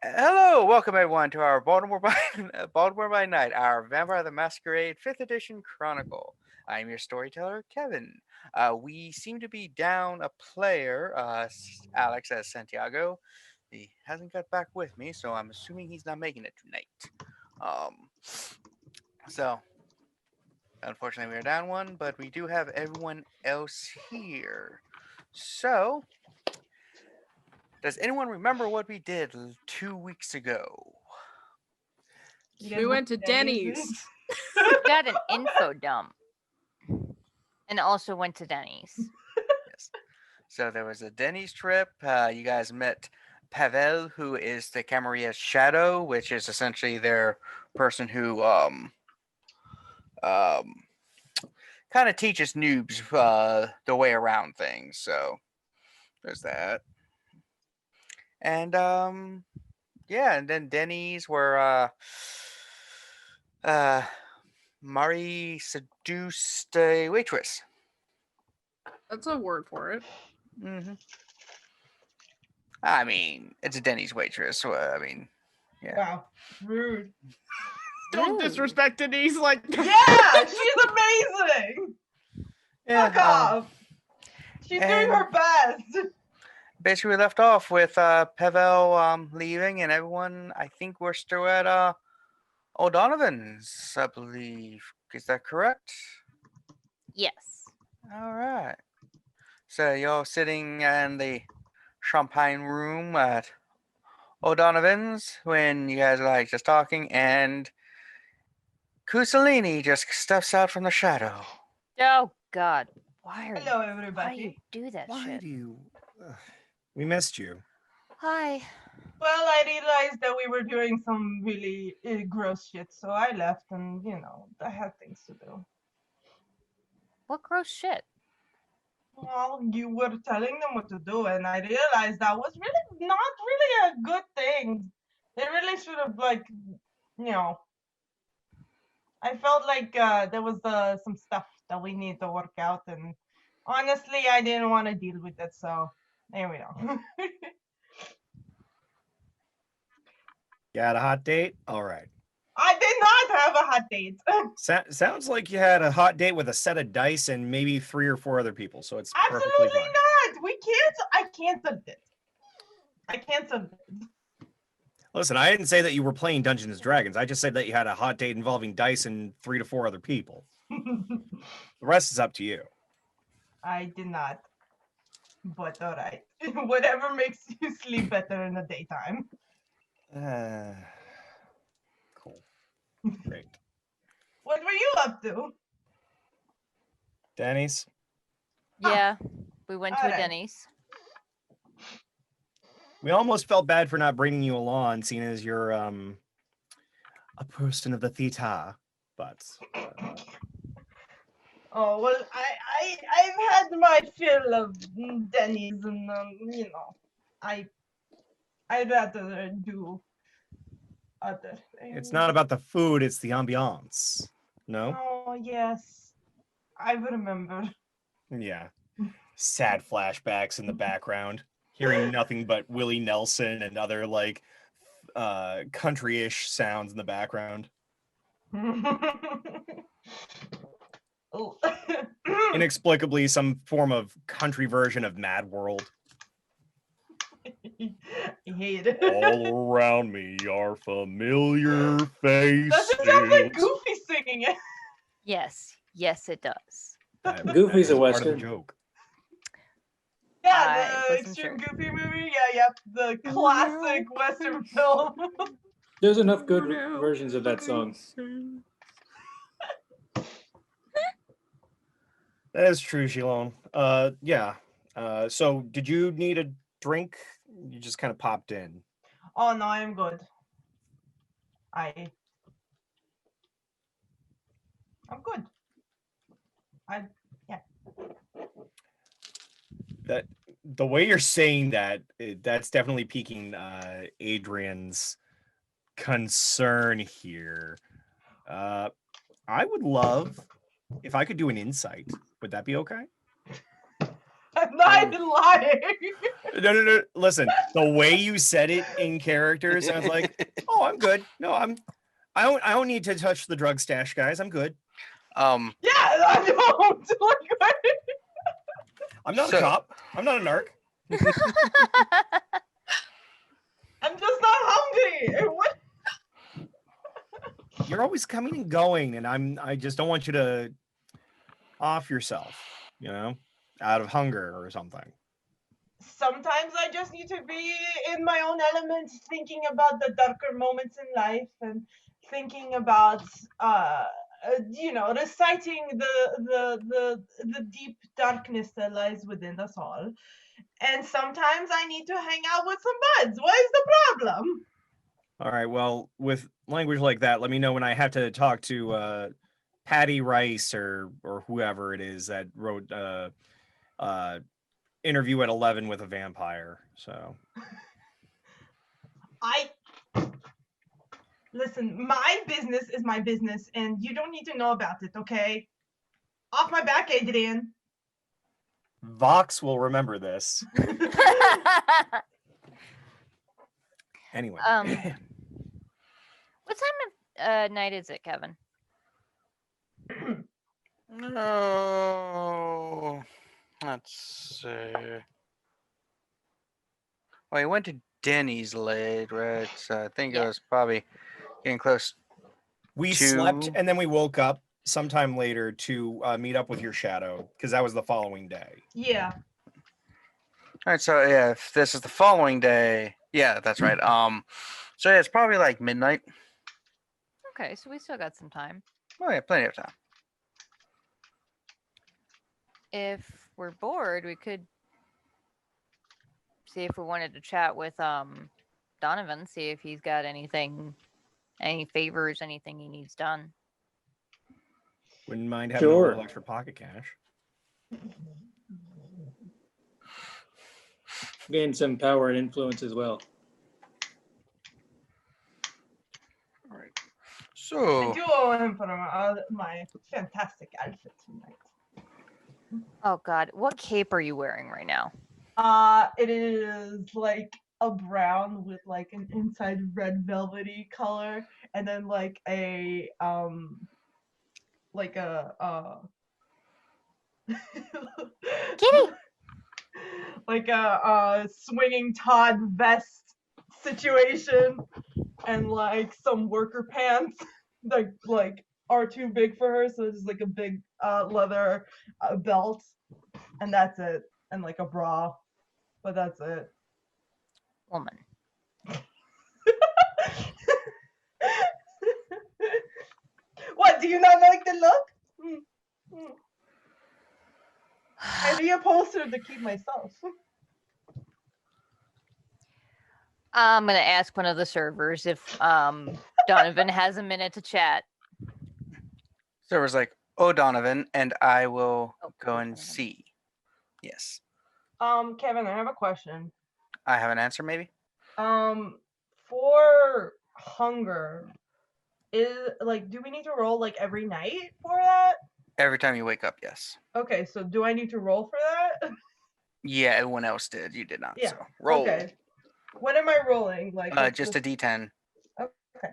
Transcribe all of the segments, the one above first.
Hello, welcome everyone to our Baltimore by Night, our Vampire the Masquerade 5th Edition Chronicle. I'm your storyteller, Kevin. We seem to be down a player, Alex as Santiago. He hasn't got back with me, so I'm assuming he's not making it tonight. Um, so unfortunately, we are down one, but we do have everyone else here. So, does anyone remember what we did 2 weeks ago? We went to Denny's. Got an info dump. And also went to Denny's. Yes. So there was a Denny's trip. You guys met Pavel, who is the Camaria's shadow, which is essentially their person who kind of teaches noobs the way around things. So there's that. And yeah, and then Denny's where Mari seduced a waitress. That's a word for it. Mm-hmm. I mean, it's a Denny's waitress. So, I mean, yeah. Wow, rude. Don't disrespect Denise like Yeah, she's amazing. Yeah, Fuck off. She's doing her best. Basically, we left off with Pavel leaving, and everyone. I think we're still at O'Donovan's, I believe. Is that correct? Yes. All right. So you're sitting in the champagne room at O'Donovan's when you guys are like just talking, and Kozaline just steps out from the shadow. Oh God. Hello, Why do you everybody. do that Why shit? do you? We missed you. Hi. Well, I realized that we were doing some really gross shit, so I left, and I had things to do. What gross shit? Well, you were telling them what to do, and I realized that was really not really a good thing. They really should have, I felt like there was some stuff that we need to work out, and honestly, I didn't want to deal with it, so there we go. You had a hot date? All right. I did not have a hot date. Sounds like you had a hot date with a set of dice and maybe 3 or 4 other people, so it's perfectly Absolutely fine. not. I canceled it. I canceled it. Listen, I didn't say that you were playing Dungeons and Dragons. I just said that you had a hot date involving dice and 3 to 4 other people. The rest is up to you. I did not. But all right. Whatever makes you sleep better in the daytime. Cool. Great. What were you up to? Denny's? Yeah. We went to a Alright. Denny's. We almost felt bad for not bringing you along, seeing as you're a person of the theater, but Oh well, I've had my fill of Denny's, and I'd rather do other things. it's not about the food, it's the ambiance. No? Oh yes, I remember. Yeah. Sad flashbacks in the background, hearing nothing but Willie Nelson and other like country-ish sounds in the background. Oh. Inexplicably, some form of country version of Mad World. I hate it. All around me are familiar faces. Does it sound like Goofy singing it? Yes. Yes, it does. Goofy's that is a part of the Western. joke. Yeah, I the wasn't Extreme sure. Goofy movie. Yeah, the classic Western film. There's enough good versions of that song. That is true, Jilon. Yeah. So did you need a drink? You just kind of popped in. Oh no, I'm good. I'm good. That the way you're saying that, that's definitely piquing Adrian's concern here. I would love if I could do an insight. Would that be okay? I'm not even lying. No. Listen, the way you said it in character sounds like, oh, I'm good. No, I don't need to touch the drug stash, guys. I'm good. Um, Yeah, I don't. Like, I'm not So- a cop. I'm not a narc. I'm just not hungry. What? You're always coming and going, and I just don't want you to off yourself, out of hunger or something. Sometimes I just need to be in my own element, thinking about the darker moments in life and thinking about, reciting the deep darkness that lies within us all. And sometimes I need to hang out with some buds. What is the problem? All right, well, with language like that, let me know when I have to talk to Patty Rice or whoever it is that wrote Interview at 11 with a Vampire. So Listen, my business is my business, and you don't need to know about it, okay? Off my back, Adrian. Vox will remember this. Anyway. What time of night is it, Kevin? no. Let's see. Well, he went to Denny's late, right? So I think it Yeah. was probably getting close. We Two. slept and then we woke up sometime later to meet up with your shadow because that was the following day. Yeah. All right, so yeah, if this is the following day, yeah, that's right. So yeah, it's probably like midnight. Okay, so we still got some time. Oh yeah, plenty of time. If we're bored, we could see if we wanted to chat with Donovan, see if he's got anything, any favors, anything he needs done. Wouldn't mind having a Sure. little extra pocket cash. Gain some power and influence as well. All right. I So do owe him for my fantastic outfit tonight. Oh God, what cape are you wearing right now? It is like a brown with like an inside red velvety color, and then like a Kitty! like a swinging Todd vest situation, and like some worker pants that like are too big for her, so it's just like a big leather belt, and that's it, and like a bra, but that's it. Woman. What, do you not like the look? I reupholstered to keep myself. I'm gonna ask one of the servers if Donovan has a minute to chat. server's like, "Oh, Donovan," and I will Oh, go and Donovan. see. Yes, Kevin, I have a question. I have an answer. Maybe. For hunger, is like, do we need to roll like every night for that? Every time you wake up, yes. Okay, so do I need to roll for that? Yeah, everyone else did. You did not. Yeah, So roll. Okay. What am I rolling? Like Just a D10. Okay,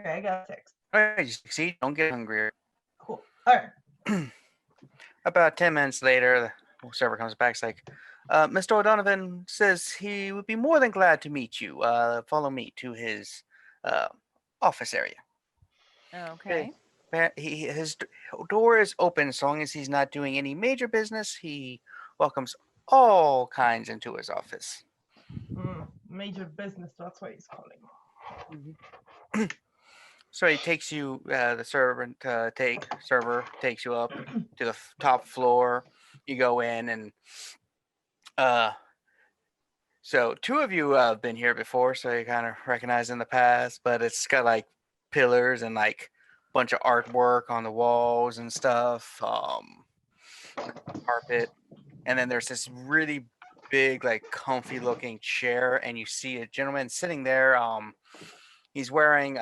I got 6. All right, you succeed. Don't get hungrier. Cool. All right. About 10 minutes later, the server comes back. It's like, Mr. O'Donovan says he would be more than glad to meet you. Follow me to his office area. Okay. His door is open as long as he's not doing any major business. He welcomes all kinds into his office. Major business, that's what he's calling. So he takes you, the server takes you up to the top floor. You go in and so two of you have been here before, so you kind of recognize in the past, but it's got like pillars and like a bunch of artwork on the walls and stuff, carpet, and then there's this really big, like comfy looking chair, and you see a gentleman sitting there. He's wearing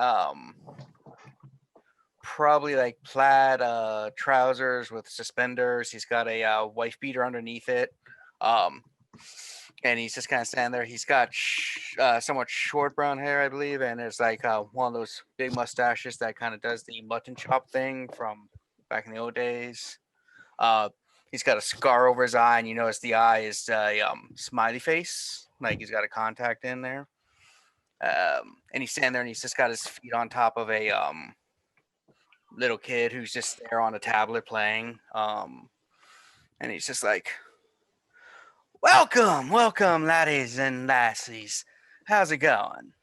probably like plaid trousers with suspenders. He's got a wife beater underneath it. And he's just kind of standing there. He's got somewhat short brown hair, I believe, and it's like one of those big mustaches that kind of does the mutton chop thing from back in the old days. He's got a scar over his eye, and you notice the eye is a smiley face, like he's got a contact in there. And he's standing there, and he's just got his feet on top of a little kid who's just there on a tablet playing. And he's just like, welcome, laddies and lassies. How's it going?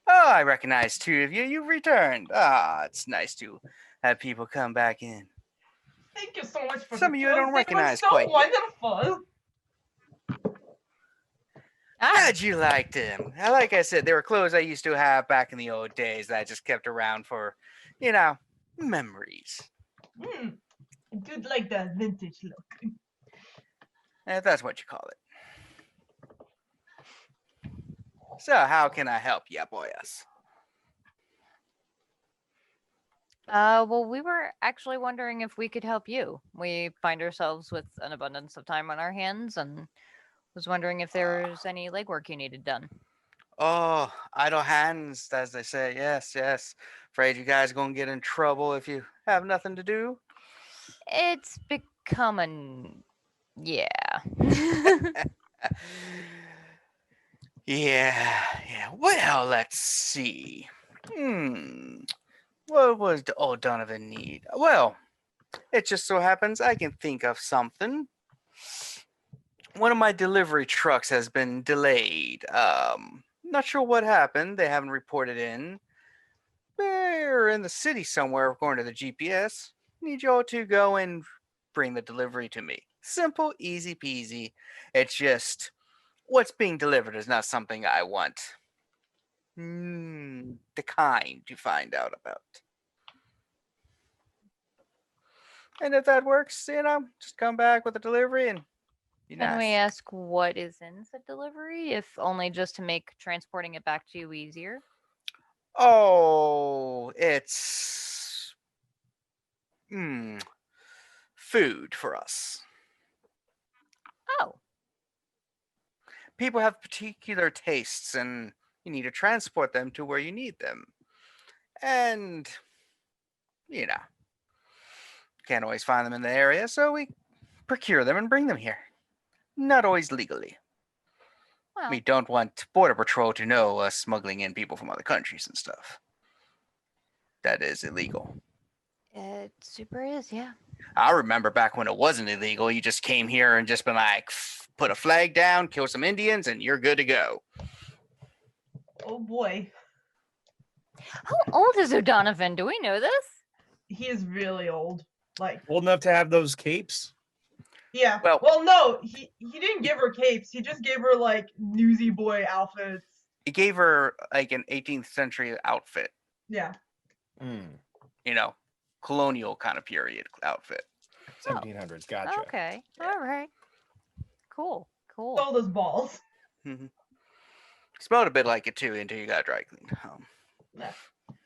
Oh, I recognize two of you. You've returned. Ah, it's nice to have people come back in. Thank you so much for Some the of you I don't clothes. They were recognize so quite yet. wonderful. Glad you liked them. Like I said, they were clothes I used to have back in the old days that I just kept around for, memories. I do like the vintage look. If that's what you call it. So, how can I help you, boys? Well, we were actually wondering if we could help you. We find ourselves with an abundance of time on our hands and was wondering if there's any legwork you needed done. Oh, idle hands, as they say. Yes, yes. Afraid you guys are going to get in trouble if you have nothing to do. It's becoming... Yeah. Yeah. Well, let's see. What was the old Donovan need? Well, it just so happens I can think of something. One of my delivery trucks has been delayed. Not sure what happened. They haven't reported in. They're in the city somewhere, according to the GPS. Need y'all to go and bring the delivery to me. Simple, easy peasy. It's just what's being delivered is not something I want the kind to find out about. And if that works, just come back with a delivery and be Can we nice. ask what is in the delivery, if only just to make transporting it back to you easier? Oh, it's food for us. Oh, People have particular tastes, and you need to transport them to where you need them. And can't always find them in the area, so we procure them and bring them here. Not always legally. well, We don't want Border Patrol to know us smuggling in people from other countries and stuff. That is illegal. it super is, yeah. I remember back when it wasn't illegal. You just came here and just been like, put a flag down, kill some Indians, and you're good to go. Oh boy. How old is O'Donovan? Do we know this? He is really old. Like, Old enough to have those capes? yeah. Well, No, he didn't give her capes. He just gave her like newsy boy outfits. He gave her like an 18th century outfit. Yeah. Colonial kind of period outfit. 1700s, gotcha. Okay, all right. Cool. Sold his balls. Smelled a bit like it too until you got dry cleaned. Yeah.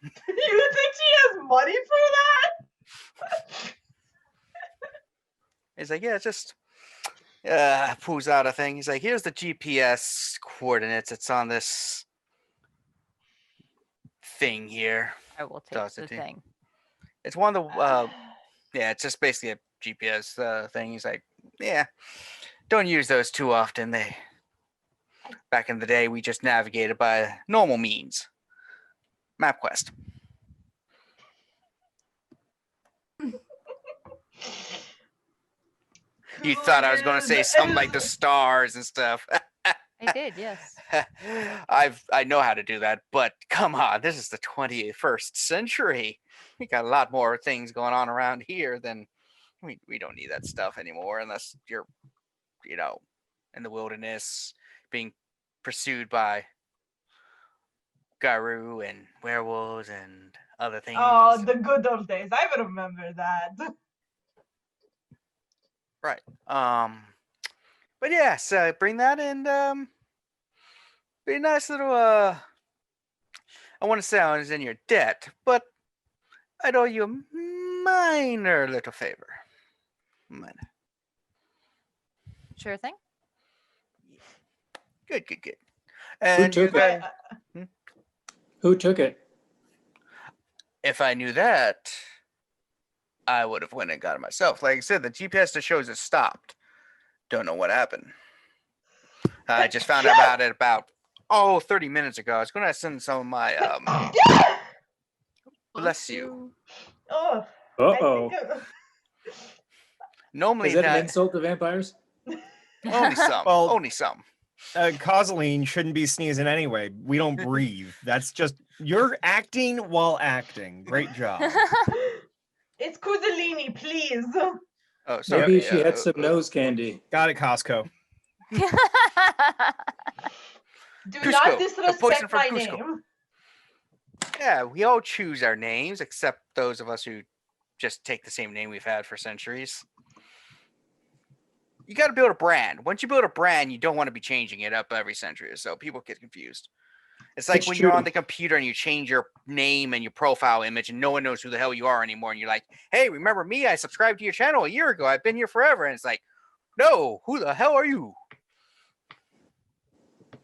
You think she has money for that? He's like, yeah, just pulls out a thing. He's like, here's the GPS coordinates. It's on this thing here. I will take Toss the it to you. thing. It's one of the yeah, it's just basically a GPS thing. He's like, yeah, don't use those too often. Back in the day, we just navigated by normal means. MapQuest. You thought I was going to say something like the stars and stuff. I did, yes. I know how to do that, but come on, this is the 21st century. We got a lot more things going on around here than we don't need that stuff anymore unless you're, in the wilderness being pursued by Garu and werewolves and other things. Oh, the good old days. I remember that. Right. But yeah, so bring that and be a nice little I want to say I was in your debt, but I'd owe you a minor little favor. Minor. Sure thing. Good, good, good. And you took it? guys, Who took it? if I knew that, I would have went and got it myself. Like I said, the GPS that shows it stopped. Don't know what happened. I just found out about it about 30 minutes ago. I was going to send some of my bless you. Oh, Uh-oh. Normally Is that an that insult to vampires? only some. Well- Only some. Kozaline shouldn't be sneezing anyway. We don't breathe. That's just you're acting while acting. Great job. it's Kozaline, please. Oh, sorry. Maybe she had some nose candy. Got it, Costco. Do Cusco, not the poison disrespect from my Cusco. name. Yeah, we all choose our names, except those of us who just take the same name we've had for centuries. You got to build a brand. Once you build a brand, you don't want to be changing it up every century or so. People get confused. It's like It's when you're true. on the computer and you change your name and your profile image and no one knows who the hell you are anymore. And you're like, hey, remember me? I subscribed to your channel a year ago. I've been here forever. And it's like, no, who the hell are you?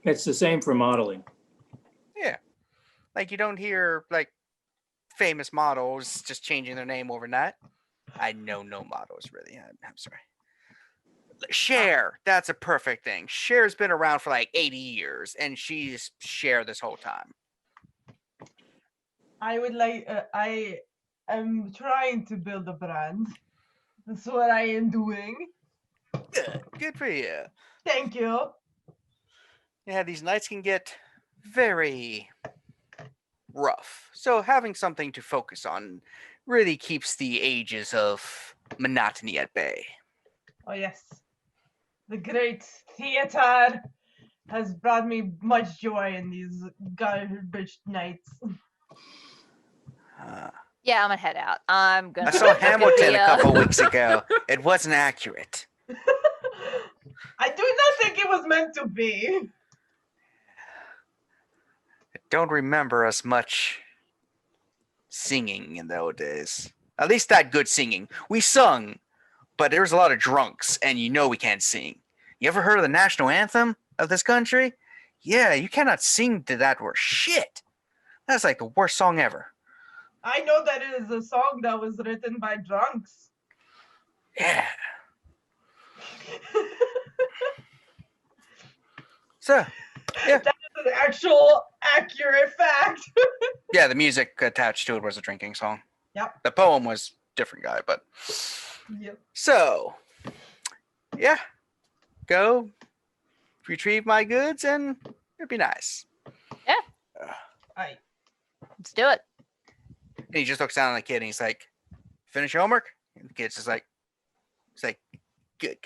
It's the same for modeling. Yeah. Like you don't hear like famous models just changing their name overnight. I know no models really. I'm sorry. Cher, that's a perfect thing. Cher's been around for like 80 years and she's Cher this whole time. I would like. I am trying to build a brand. That's what I am doing. Good for you. Thank you. Yeah, these nights can get very rough. So having something to focus on really keeps the ages of monotony at bay. Oh yes, the great theater has brought me much joy in these garbage nights. Yeah, I'm gonna head out. I'm gonna. I saw Hamilton a Yeah. couple weeks ago. It wasn't accurate. I do not think it was meant to be. I don't remember as much singing in those days. At least that good singing. We sung, but there was a lot of drunks, and you know we can't sing. You ever heard of the national anthem of this country? Yeah, you cannot sing to that word shit. That's like the worst song ever. I know that it is a song that was written by drunks. Yeah. So, yeah. That is an actual accurate fact. Yeah, the music attached to it was a drinking song. Yep. The poem was different guy, but Yep. so yeah. Go retrieve my goods and it'd be nice. I Let's do it. And he just looks down at the kid and he's like, finish your homework? And the kid's just like, he's like, good.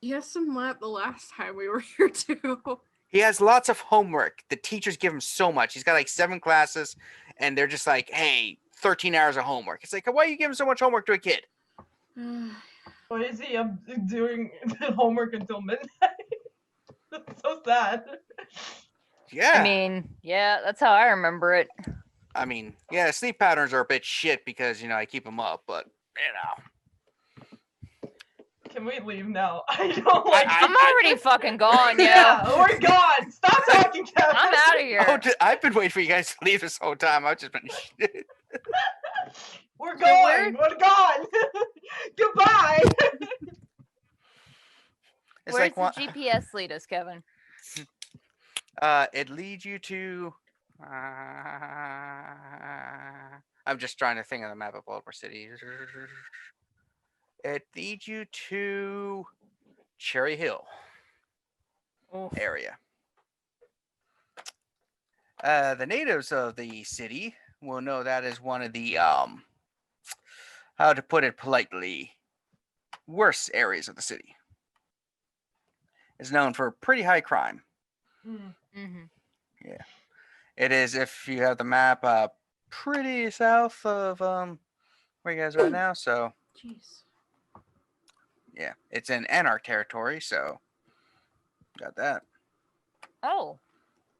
You had some lab the last time we were here too. He has lots of homework. The teachers give him so much. He's got like 7 classes and they're just like, hey, 13 hours of homework. It's like, why are you giving so much homework to a kid? what is he doing homework until midnight? That's so sad. Yeah. I mean, yeah, that's how I remember it. Yeah, sleep patterns are a bit shit because, I keep them up, but, Can we leave now? I don't like. I'm already fucking gone, yo. Yeah, we're gone. Stop talking, Kevin. I'm out of here. Oh, I've been waiting for you guys to leave this whole time. I've just been We're So going. We're gone. Goodbye. It's Where's like the GPS lead us, Kevin? it leads you to I'm just trying to think of the map of Baltimore City. It leads you to Cherry Hill area. The natives of the city will know that is one of the how to put it politely, worse areas of the city. It's known for pretty high crime. Mm-hmm. Yeah, it is. If you have the map, pretty south of where you guys are right now. So, Jeez. yeah, it's in Anarch territory. So, got that. Oh,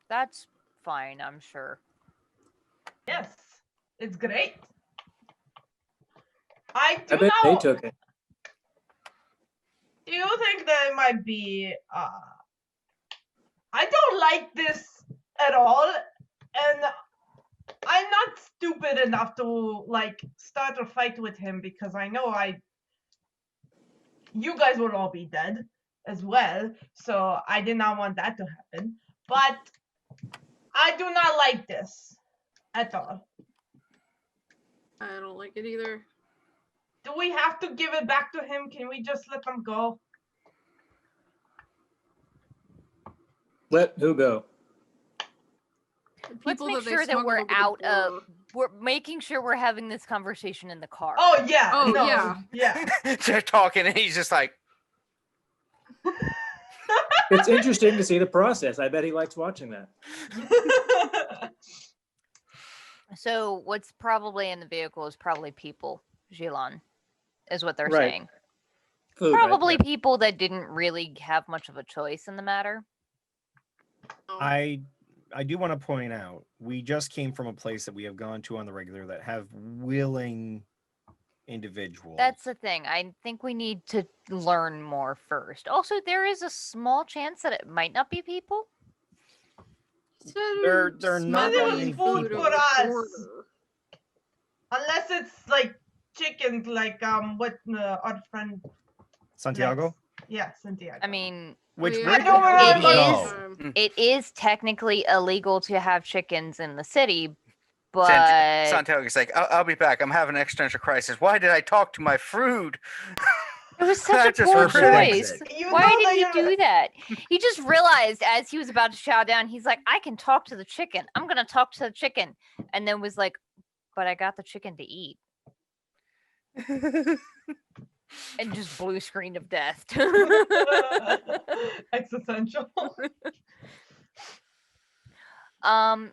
that's fine, I'm sure. Yes. It's great. I I do bet they know. took it. Do you think that it might be? I don't like this at all, and I'm not stupid enough to like start a fight with him because I know you guys will all be dead as well. So I did not want that to happen. But I do not like this at all. I don't like it either. Do we have to give it back to him? Can we just let them go? Let who go? The Let's people make they sure that smuggled we're over the out of. border. We're making sure we're having this conversation in the car. Oh yeah. Oh, no, yeah. Yeah. They're talking, and he's just like, It's interesting to see the process. I bet he likes watching that. So what's probably in the vehicle is probably people, Jilon, is what they're Right. saying. Food, right? Probably Yeah. people that didn't really have much of a choice in the matter. Oh, I do want to point out we just came from a place that we have gone to on the regular that have willing individuals. That's the thing. I think we need to learn more first. Also, there is a small chance that it might not be people. They're not that smuggling many food people. over the For us. border. Unless it's like chickens, like what our friend Santiago, likes. Yeah, Santiago. I mean, which We where I don't did remember. we It go? it is technically illegal to have chickens in the city, but Santiago's like, I'll be back. I'm having an existential crisis. Why did I talk to my food? it was such That a just poor hurt Perfect choice. exit. You Why know did that he you're- do that? He just realized as he was about to chow down, he's like, I can talk to the chicken. I'm gonna talk to the chicken, and then was like, but I got the chicken to eat, and just blue screen of death. Existential.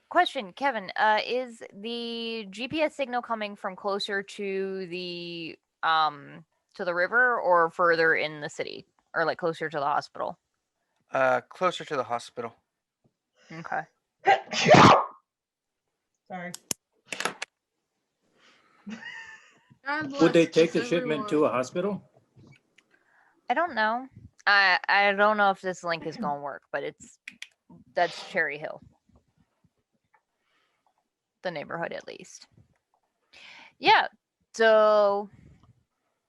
Question, Kevin, is the GPS signal coming from closer to the river or further in the city, or like closer to the hospital? Closer to the hospital. Okay. Sorry. God Would they bless take the us, shipment to everyone. a hospital? I don't know. I don't know if this link is gonna work, but that's Cherry Hill. The neighborhood at least. Yeah. So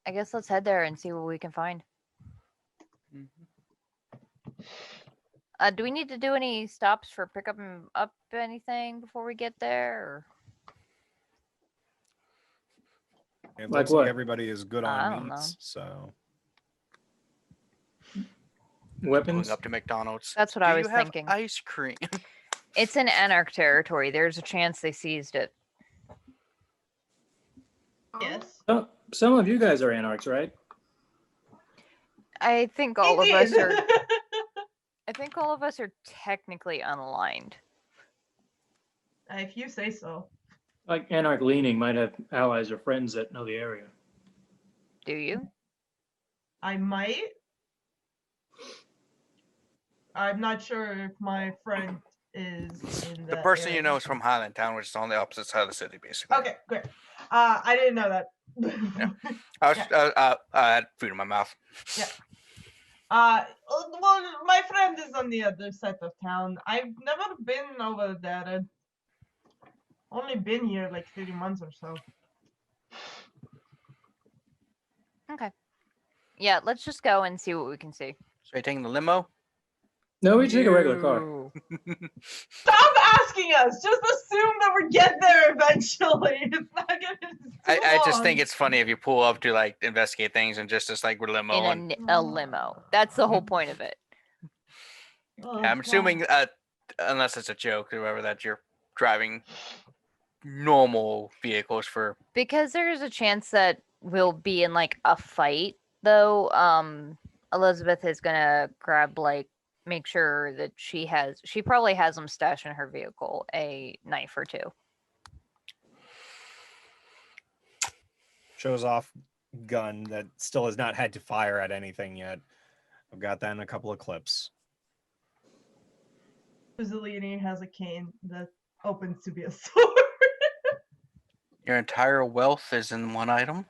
I guess let's head there and see what we can find. Do we need to do any stops for pick up and up anything before we get there? Or? It Like looks what? like everybody is good I on don't know. meats, so Weapons? Going up to McDonald's. That's what Do I you was have thinking. ice cream? It's in Anarch territory. There's a chance they seized it. Oh, Yes. Oh, some of you guys are anarchs, right? I think all of us Indeed. are. I think all of us are technically unaligned. If you say so. Like anarch leaning might have allies or friends that know the area. Do you? I might. I'm not sure if my friend is in The the person you area. know is from Highland Town, which is on the opposite side of the city, basically. Okay, great. I didn't know that. I was, Yeah. I had food in my mouth. Well, my friend is on the other side of town. I've never been over there. I've only been here like 30 months or so. Okay. Yeah, let's just go and see what we can see. So you're taking the limo? No, we take a regular car. No. Stop asking us. Just assume that we get there eventually. It's not gonna. I just think it's funny if you pull up to like investigate things and just like we're limo. In And, a limo. That's the whole point of it. I'm assuming, unless it's a joke or whatever, that you're driving normal vehicles for. Because there's a chance that we'll be in like a fight, though. Elizabeth is gonna grab make sure that she probably has them stashed in her vehicle, a knife or two. shows off gun that still has not had to fire at anything yet. I've got that in a couple of clips. Kozaline has a cane that opens to be a sword. Your entire wealth is in one item.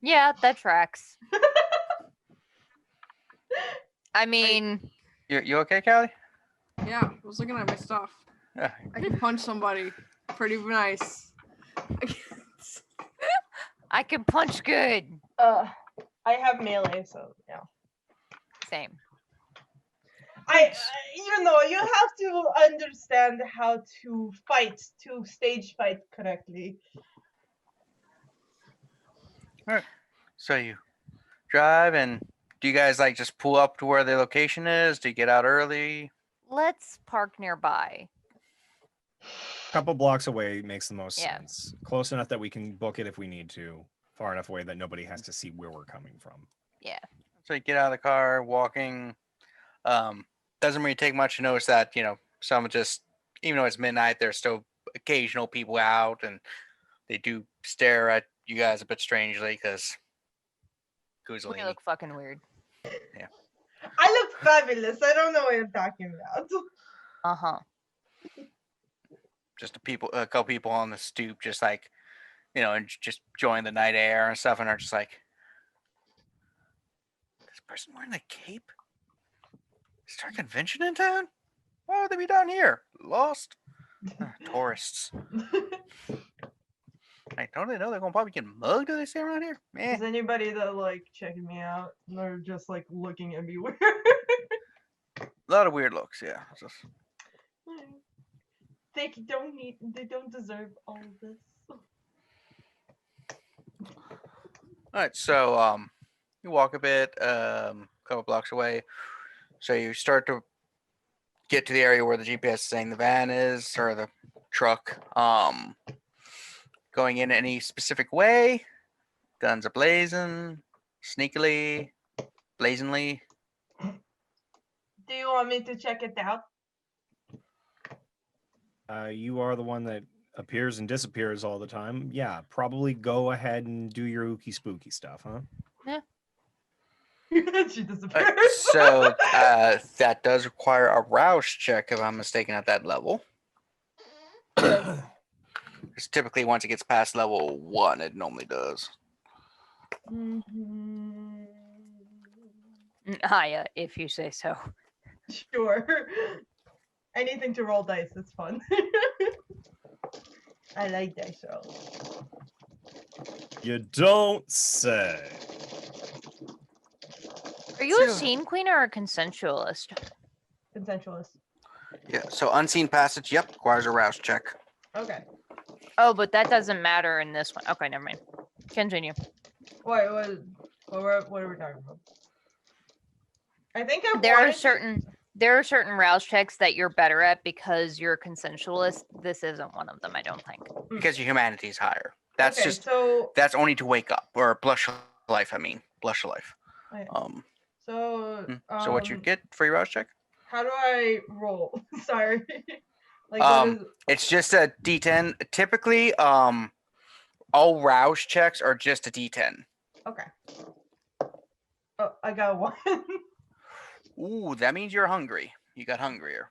Yeah, that tracks. I mean, You okay, Callie? Yeah, I was looking at my stuff. Yeah. I can punch somebody. Pretty nice. I can punch good. I have melee, so yeah. Same. You know, you have to understand how to fight, to stage fight correctly. So you drive, and do you guys like just pull up to where the location is? Do you get out early? Let's park nearby. Couple blocks away makes the most Yeah. sense. Close enough that we can book it if we need to. Far enough away that nobody has to see where we're coming from. Yeah. So you get out of the car, walking. Doesn't really take much to notice that, some just, even though it's midnight, there's still occasional people out, and they do stare at you guys a bit strangely because We Kozaline. look fucking weird. I look fabulous. I don't know what you're talking about. Uh-huh. Just a couple people on the stoop, just like, and just enjoying the night air and stuff, and are just like, this person wearing a cape? Is there a convention in town? Why would they be down here? Lost? Tourists. Like, don't they know they're gonna probably get mugged if they stay around here? Is anybody that like checking me out? Or just like looking at me weird? A lot of weird looks, yeah. Just, They don't deserve all of this. all right, so you walk a bit, couple blocks away. So you start to get to the area where the GPS is saying the van is, or the truck. Going in any specific way? Guns are blazing, sneakily, blazingly. Do you want me to check it out? You are the one that appears and disappears all the time. Yeah, probably go ahead and do your ooky spooky stuff, huh? She disappeared. So that does require a rouse check, if I'm mistaken, at that level. Because typically, once it gets past level 1, it normally does. Hiya, if you say so. Sure. Anything to roll dice is fun. I like dice rolls. You don't say. Are you a So- scene queen or a consensualist? Consensualist. Yeah, so unseen passage, yep, requires a rouse check. Okay. Oh, but that doesn't matter in this one. Okay, never mind. Continue. What are we talking about? I think I There are wanted to- certain rouse checks that you're better at because you're a consensualist. This isn't one of them, I don't think. Because your humanity is higher. That's okay, just, so that's only to wake up, or blush life, blush life. okay, So so what you get for your rouse check? How do I roll? Sorry. Like Um, It's just a D10. Typically, all rouse checks are just a D10. okay. Oh, I got one. Ooh, that means you're hungry. You got hungrier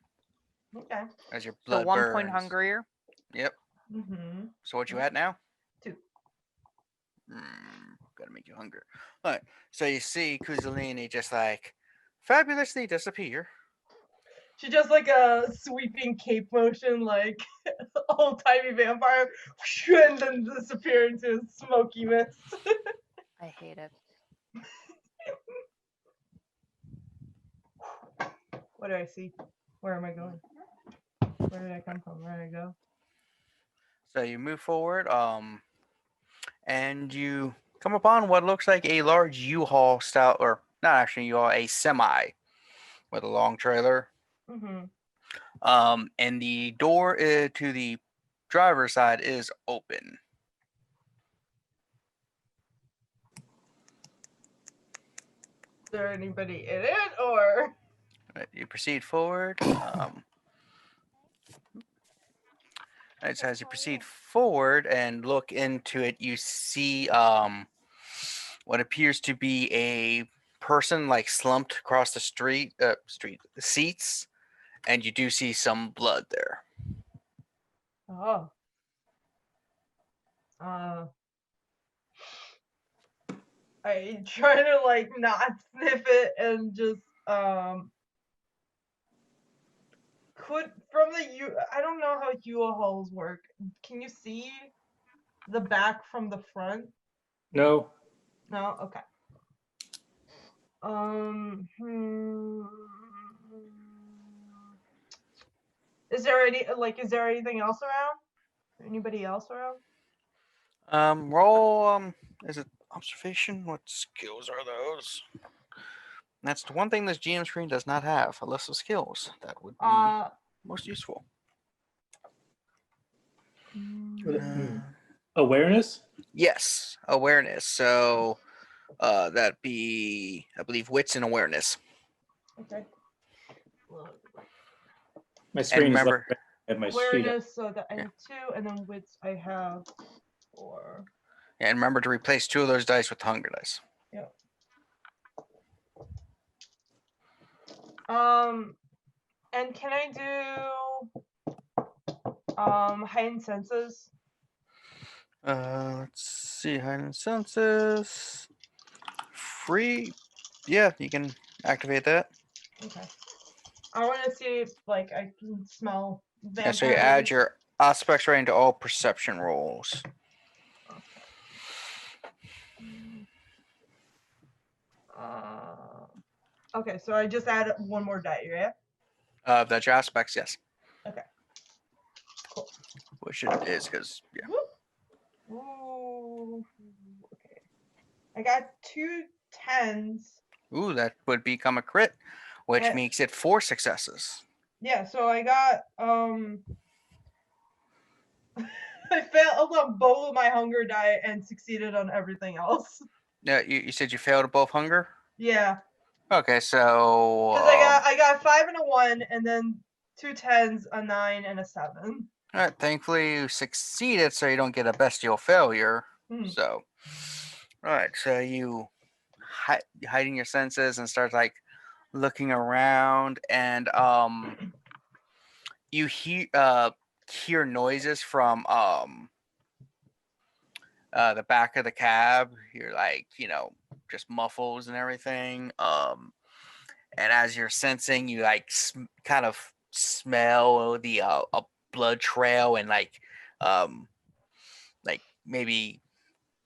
Okay. as your So blood 1 burns. point hungrier. Yep. Mm-hmm. So what you at now? 2. Gotta make you hungry. All right. So you see Kozaline just like fabulously disappear. She does like a sweeping cape motion, like old timey vampire, and then disappear into smoky mist. I hate it. What do I see? Where am I going? Where did I come from? Where did I go? So you move forward, and you come upon what looks like a large U-Haul style, or not actually U-Haul, a semi with a long trailer. Mm-hmm. And the door to the driver's side is open. Is there anybody in it, or? Right, you proceed forward. Right, so as you proceed forward and look into it, you see what appears to be a person like slumped across the seats, and you do see some blood there. Oh. I try to like not sniff it and just could from the I don't know how U-Hauls work. Can you see the back from the front? No. No? Okay. Is there anything else around? Anybody else around? Roll. Is it observation? What skills are those? That's the one thing this GM screen does not have. A list of skills that would be most useful. Awareness? Yes, awareness. So that'd be, I believe, wits and awareness. Okay. My screen is remember- like I have my sheet up. Awareness, so that I have 2, and then wits I have 4. And remember to replace 2 of those dice with the hunger dice. Yep. And can I do heightened senses? Let's see, heightened senses. Free. Yeah, you can activate that. Okay. I want to see if like I can smell vampires. And so you add your aspects rating to all perception rolls. Okay, so I just add 1 more die, yeah? That's your aspects, yes. Okay. Cool. Which it is, because, yeah. Ooh. Okay. I got 2 10s. Ooh, that would become a crit, which Yeah. makes it 4 successes. Yeah, so I got I failed on both of my hunger die and succeeded on everything else. Yeah, you said you failed at both hunger? Yeah. Okay, so Because I got 5 and a 1, and then 2 10s, a 9, and a 7. all right, thankfully you succeeded, so you don't get a bestial failure. Hmm. So, all right, so you hiding your senses and start like looking around, and you hear noises from the back of the cab. You're like, just muffles and everything. And as you're sensing, you like kind of smell the a blood trail and like maybe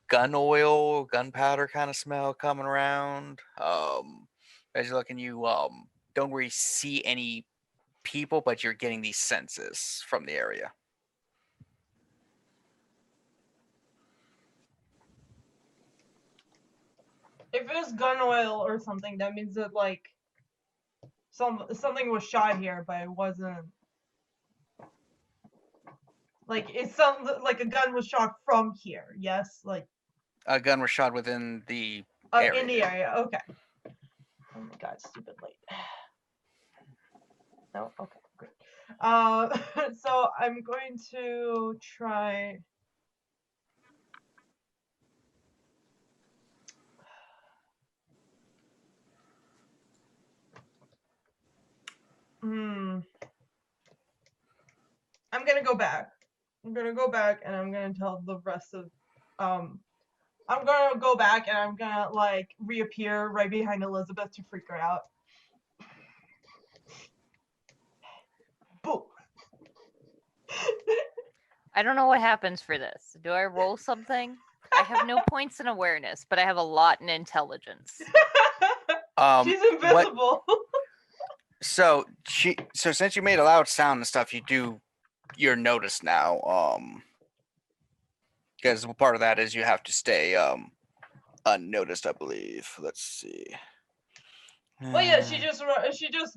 gun oil, gunpowder kind of smell coming around. As you're looking, you don't really see any people, but you're getting these senses from the area. If it was gun oil or something, that means that like something was shot here, but it wasn't. Like it sounds like a gun was shot from here. Yes, like A gun was shot within the in the area. Okay. Oh my god, stupid light. No, okay, great. So I'm going to try. I'm gonna go back. I'm gonna go back and I'm gonna tell the rest of I'm gonna go back and I'm gonna like reappear right behind Elizabeth to freak her out. Boom. I don't know what happens for this. Do I roll something? I have no points in awareness, but I have a lot in intelligence. She's invisible. So since you made a loud sound and stuff, you're noticed now. Because part of that is you have to stay unnoticed, I believe. Let's see. Well, yeah, she just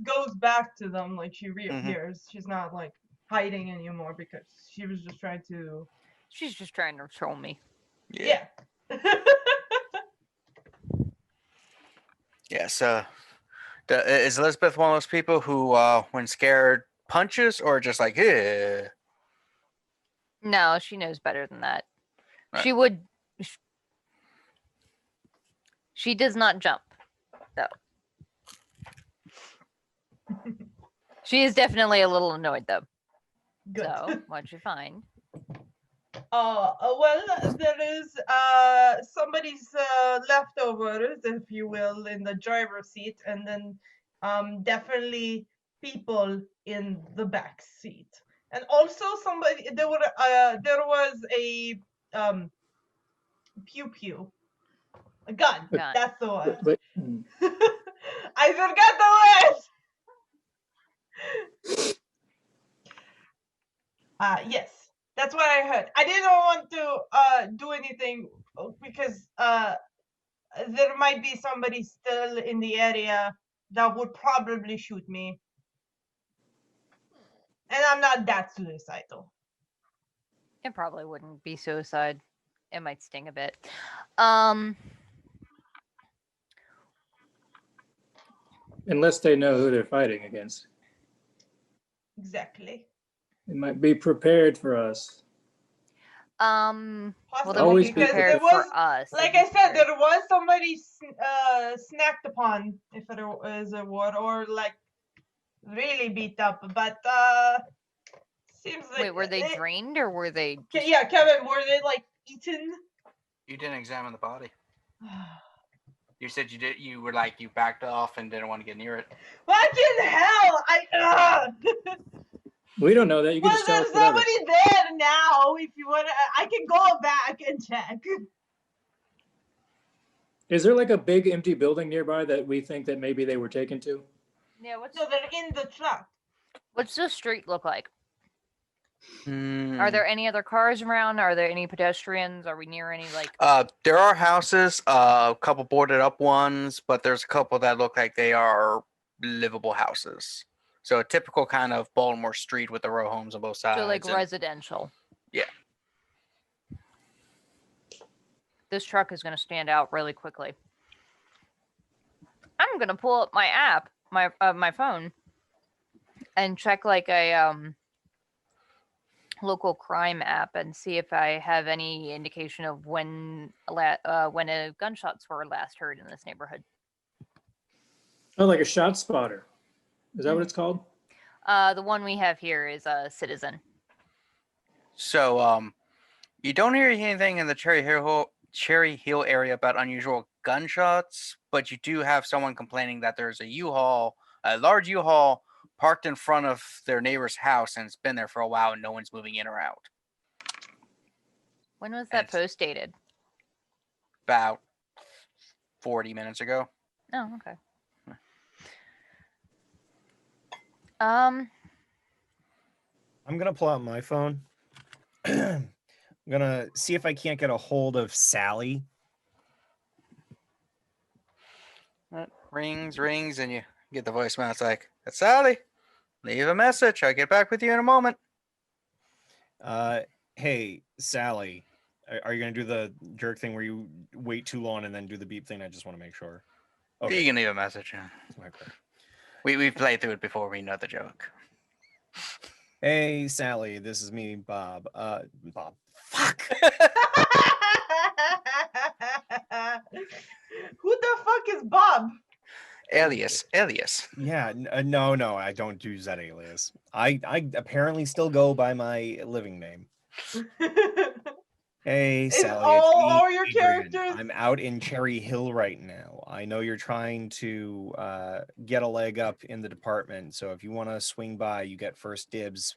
goes back to them, like she reappears. She's not like hiding anymore because she was just trying to. She's just trying to troll me. Yeah. Yeah. So, is Elizabeth one of those people who, when scared, punches, or just like, eh? No, she knows better than that. Right. She would. She does not jump, though. She is definitely a little annoyed, though. Good. So, what'd you find? Well, there is somebody's leftovers, if you will, in the driver's seat, and then definitely people in the back seat, and also somebody. There was a pew pew, a gun. Gun. That's the one. But I forgot the word. Yes, that's what I heard. I didn't want to do anything because there might be somebody still in the area that would probably shoot me. And I'm not that suicidal. It probably wouldn't be suicide. It might sting a bit. unless they know who they're fighting against, Exactly. they might be prepared for us. Well, Possibly, they won't Always be be because prepared there was, for us. like they'd I be said, prepared- there was somebody snacked upon, if it is a word, or like really beat up. But seems like Wait, were they drained or were they? Just... Yeah, Kevin, were they like eaten? You didn't examine the body. You said you did. You were like you backed off and didn't want to get near it. Fucking hell! We don't know that. You can Well, just tell there's us whatever. somebody there now. If you want, I can go back and check. Is there like a big empty building nearby that we think that maybe they were taken to? Yeah. What's No, they're in the truck. What's the street look like? Hmm. Are there any other cars around? Are there any pedestrians? Are we near any like? There are houses, a couple boarded up ones, but there's a couple that look like they are livable houses. So a typical kind of Baltimore street with the row homes on both sides. So like and- residential. Yeah. This truck is going to stand out really quickly. I'm going to pull up my app, my phone, and check like a local crime app and see if I have any indication of when gunshots were last heard in this neighborhood. Oh, like a shot spotter. Is that what it's called? The one we have here is a Citizen. So you don't hear anything in the Cherry Hill area about unusual gunshots, but you do have someone complaining that there's a large U-Haul parked in front of their neighbor's house, and it's been there for a while, and no one's moving in or out. When was that It's- post dated? About 40 minutes ago. Oh, okay. Um, I'm gonna pull out my phone. I'm gonna see if I can't get a hold of Sally. Rings, and you get the voicemail. It's like, "It's Sally. Leave a message. I'll get back with you in a moment." Hey, Sally, are you gonna do the jerk thing where you wait too long and then do the beep thing? I just want to make sure. You can leave a message. Yeah. Okay. We've played through it before. We know the joke. Hey, Sally, this is me, Bob. Bob. Fuck. Who the fuck is Bob? Alias. Yeah, no, I don't use that alias. I apparently still go by my living name. Hey, Is Sally, all it's me, your Adrian. characters- I'm out in Cherry Hill right now. I know you're trying to get a leg up in the department, so if you want to swing by, you get first dibs.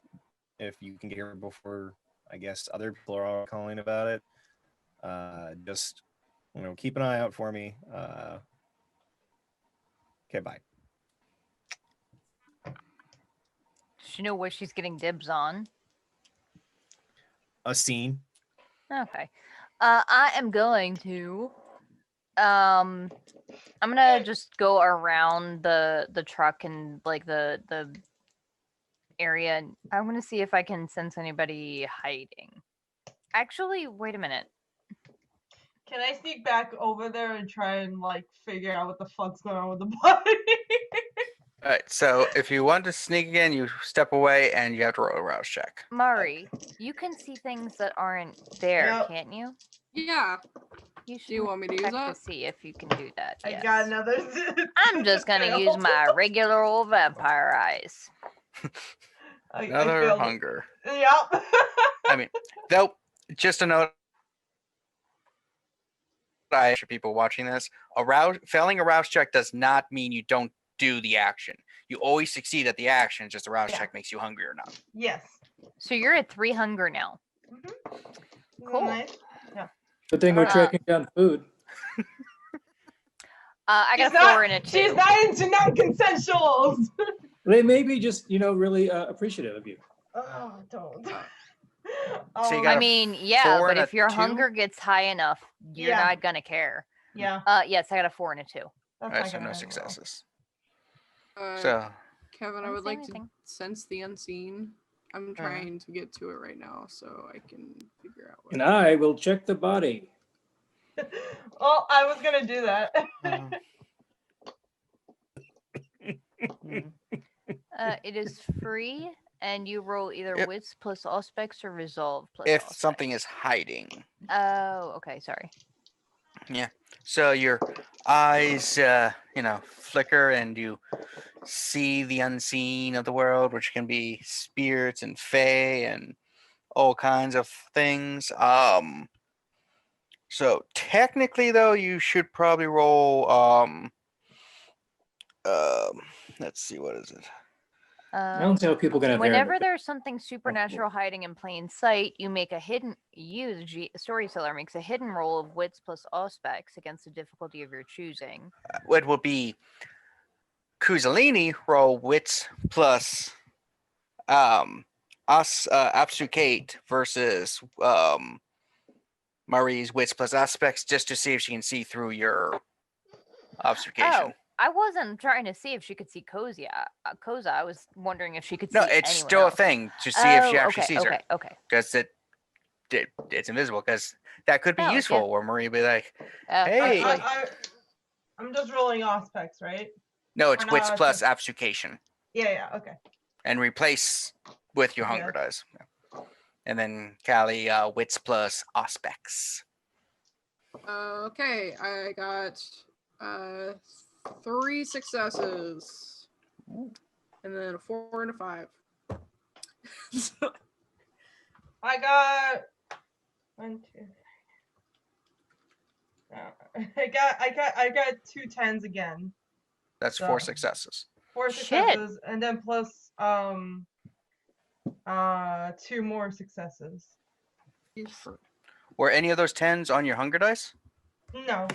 If you can get here before, I guess, other people are all calling about it. Just, keep an eye out for me. Okay, bye. does she know what she's getting dibs on? A scene. Okay. I am going to I'm gonna just go around the truck and like the area, and I'm gonna see if I can sense anybody hiding. Actually, wait a minute. Can I sneak back over there and try and like figure out what the fuck's going on with the body? All right. So if you want to sneak again, you step away and you have to roll a rouse check. Murray, you can see things that aren't there, Yep. can't you? Yeah. You should Do you want me to use check that? to see if you can do that. I Yes. got another. I'm just gonna use my regular old vampire eyes. I Another failed it. hunger. Yep. I mean, though, just a note, for people watching this, failing a rouse check does not mean you don't do the action. You always succeed at the action. Just a rouse check makes you hungry or not. Yes. So you're at 3 hunger now. Cool. Nice. Good thing we're tracking down food. I got She's a 4 and a 2. She's not into non-consensuals. They may be just, really appreciative of you. Oh, don't. So you got I a mean, yeah, 4 but and if a your 2? hunger gets high enough, you're Yeah. not gonna care. Yeah. Yes, I got a 4 and a 2. That's Alright, not so gonna no end successes. Kevin, I Don't would say like anything. to sense the unseen. I'm trying to get to it right now so I can figure out what. And I will check the body. Well, I was gonna do that. It is free, and you roll either Yep. wits plus auspex or resolve plus If auspex. something is hiding. Oh, okay, sorry. So your eyes, flicker and you see the unseen of the world, which can be spirits and fae and all kinds of things. So technically, though, you should probably roll. Let's see, what is it? I don't see how people can have hair in Whenever their- there's something supernatural hiding in plain sight, you make a hidden. Storyteller makes a hidden roll of wits plus auspex against the difficulty of your choosing. It will be Kozaline roll wits plus obfuscate versus Marie's wits plus aspects, just to see if she can see through your obfuscation. Oh, I wasn't trying to see if she could see Koza. I was wondering if she could see. No, it's anyone still else. a thing to see if she actually okay, sees her, Okay. because it's invisible. Because that could be Oh, yeah. useful, where Marie be like, Oh, Hey. actually, I'm just rolling auspex, right? "No, it's Or wits no, plus obfuscation," Yeah, okay. and replace with your hunger dice. And then Callie, wits plus auspex. Okay, I got 3 successes. And then a 4 and a 5. I got 1, 2. I got 2 10s again. That's So- 4 successes. 4 Shit. successes, and then plus 2 more successes. Were any of those 10s on your hunger dice? No.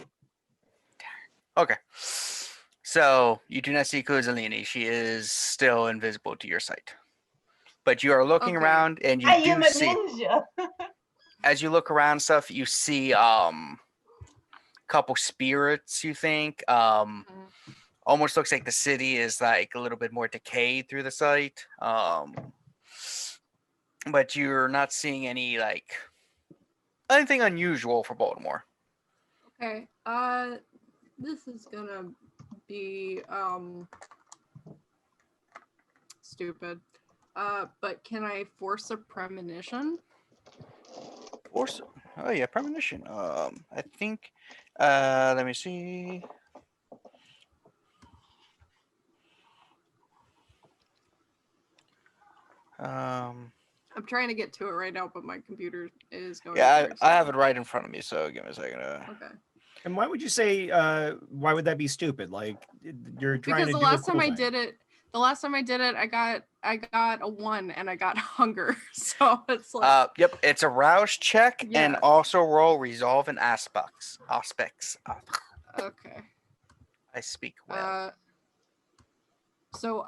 Okay. So you do not see Kozaline. She is still invisible to your sight. But you are looking Okay. around, and you I do am a see, ninja. as you look around stuff, you see couple spirits, you think. Almost looks like the city is like a little bit more decayed through the site. But you're not seeing any anything unusual for Baltimore. Okay, this is gonna be stupid. But can I force a premonition? Oh yeah, premonition. I think. Let me see. I'm trying to get to it right now, but my computer is going. Yeah, very I have slow. it right in front of me. So give me a second. Okay. And why would you say? Why would that be stupid? Like you're trying Because to the do last a cool time I thing. did it, I got a 1 and I got hunger. So it's like Yep, it's a rouse check and Yeah. also roll resolve and aspects. okay. I speak well. So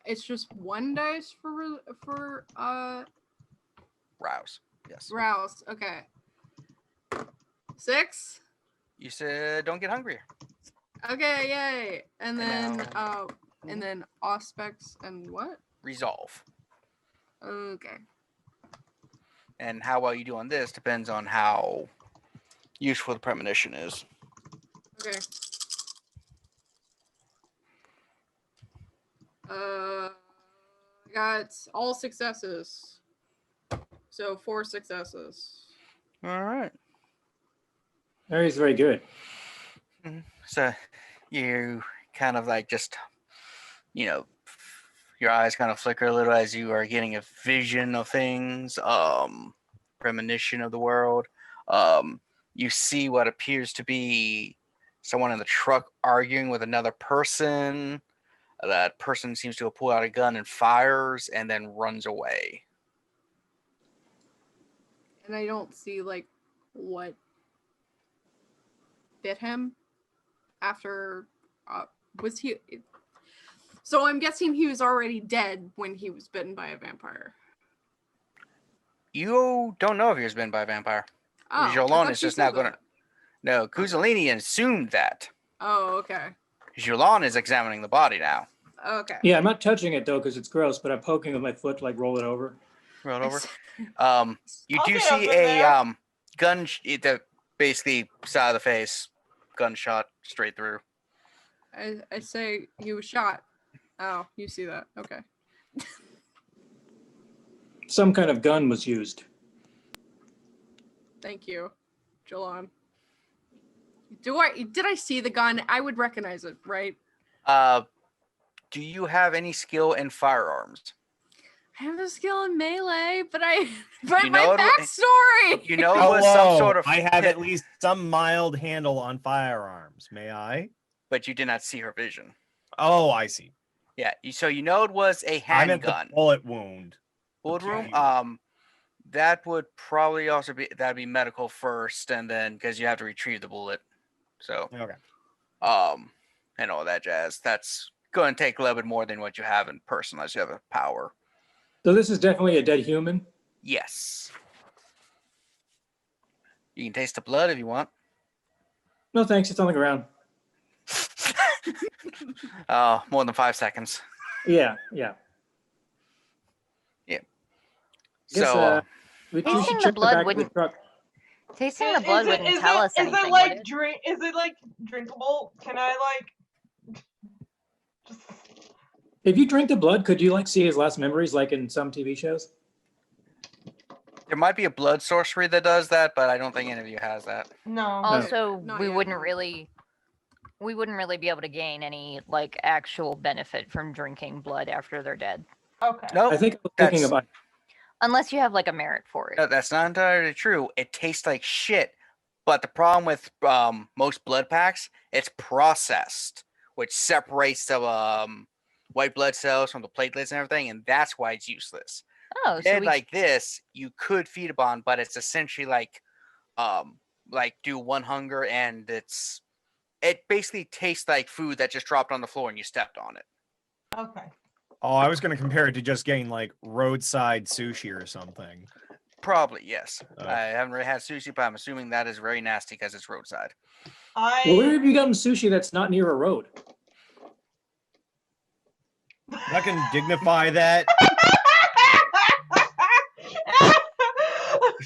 it's just 1 dice for Rouse. Yes. rouse. Okay. 6. You said don't get hungry. Okay, yay. And then now- and then auspex and what? Resolve. Okay. And how well you do on this depends on how useful the premonition is. Okay. I got all successes. So 4 successes. All right. Mary's very good. So you kind of just, your eyes kind of flicker a little as you are getting a vision of things. premonition of the world. You see what appears to be someone in the truck arguing with another person. That person seems to have pulled out a gun and fires and then runs away. And I don't see like what bit him after was he so I'm guessing he was already dead when he was bitten by a vampire. You don't know if he was bitten by a vampire. Oh, I Jilon thought is you just said now going to... that. No, Kozaline assumed that. Oh, okay. Jilon is examining the body now. Okay. Yeah, I'm not touching it though because it's gross, but I'm poking with my foot to like roll it over. Roll over. You I'll do get see up in there. a gun, the basically side of the face, gunshot straight through. I say he was shot. Oh, you see that. Okay. Some kind of gun was used. Thank you, Jilon. Did I see the gun? I would recognize it, right? Do you have any skill in firearms? I have a skill in melee, but my know it- backstory. You know it was some sort of... I have at least some mild handle on firearms. May I? But you did not see her vision. Oh, I see. Yeah, so you know it was a I meant the handgun. bullet wound. Bullet room? Okay. That would probably also be... That'd be medical first, and then... Because you have to retrieve the bullet. So... Okay. And all that jazz. That's going to take a little bit more than what you have in person, unless you have a power. So this is definitely a dead human. Yes. You can taste the blood if you want. No thanks, it's on the ground. More than 5 seconds. Yeah. Guess, So, we Tasting should the check blood back of the wouldn't- truck. Tasting the blood wouldn't tell us anything. Is it would like it? Is it like drinkable? Can I like just? If you drink the blood, could you like see his last memories like in some TV shows? there might be a blood sorcery that does that, but I don't think any of you has that. No. Also, Not we yet. wouldn't really be able to gain any like actual benefit from drinking blood after they're dead, Okay. No, I think I was thinking that's- about unless you have like a merit for it. no, that's not entirely true. It tastes like shit. But the problem with most blood packs, it's processed, which separates the white blood cells from the platelets and everything, and that's why it's useless. Oh, so Dead we like this, you could feed upon, but it's essentially like do one hunger, and it basically tastes like food that just dropped on the floor and you stepped on it. Okay. Oh, I was going to compare it to just getting like roadside sushi or something. Probably, yes. Oh. I haven't really had sushi, but I'm assuming that is very nasty because it's roadside. where have you gotten sushi that's not near a road? I can dignify that.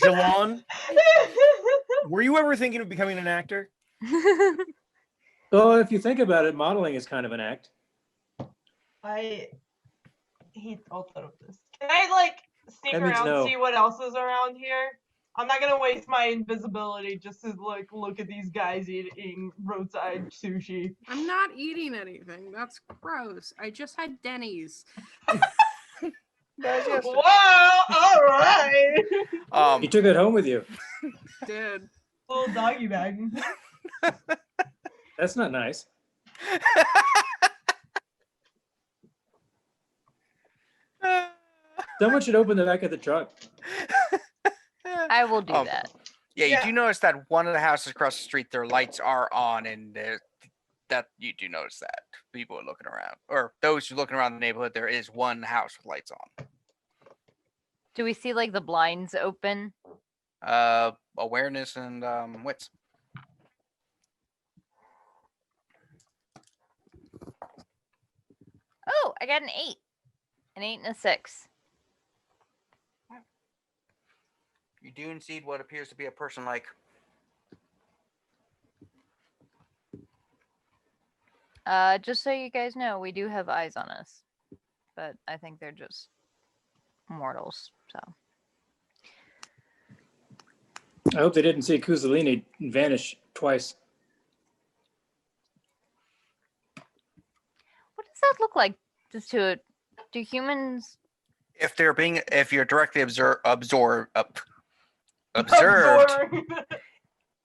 Jilon, were you ever thinking of becoming an actor? Oh, if you think about it, modeling is kind of an act. I hate all of this. Can I like sneak That means around no. see what else is around here? I'm not gonna waste my invisibility just to like look at these guys eating roadside sushi. I'm not eating anything. That's gross. I just had Denny's. Whoa! All right. You took it home with you. Did. Little doggy bag. That's not nice. Someone should open the back of the truck. I will do Um, that. Yeah, you Yeah. do notice that one of the houses across the street, their lights are on, and that you do notice that people are looking around, or those who are looking around the neighborhood. There is one house with lights on. Do we see like the blinds open? Awareness and wits. Oh, I got an 8. An 8 and a 6. You do indeed what appears to be a person like. Just so you guys know, we do have eyes on us. But I think they're just mortals, so. I hope they didn't see Kozaline vanish twice. What does that look like? Just to do humans If you're directly absorbed, observed, Absorbing.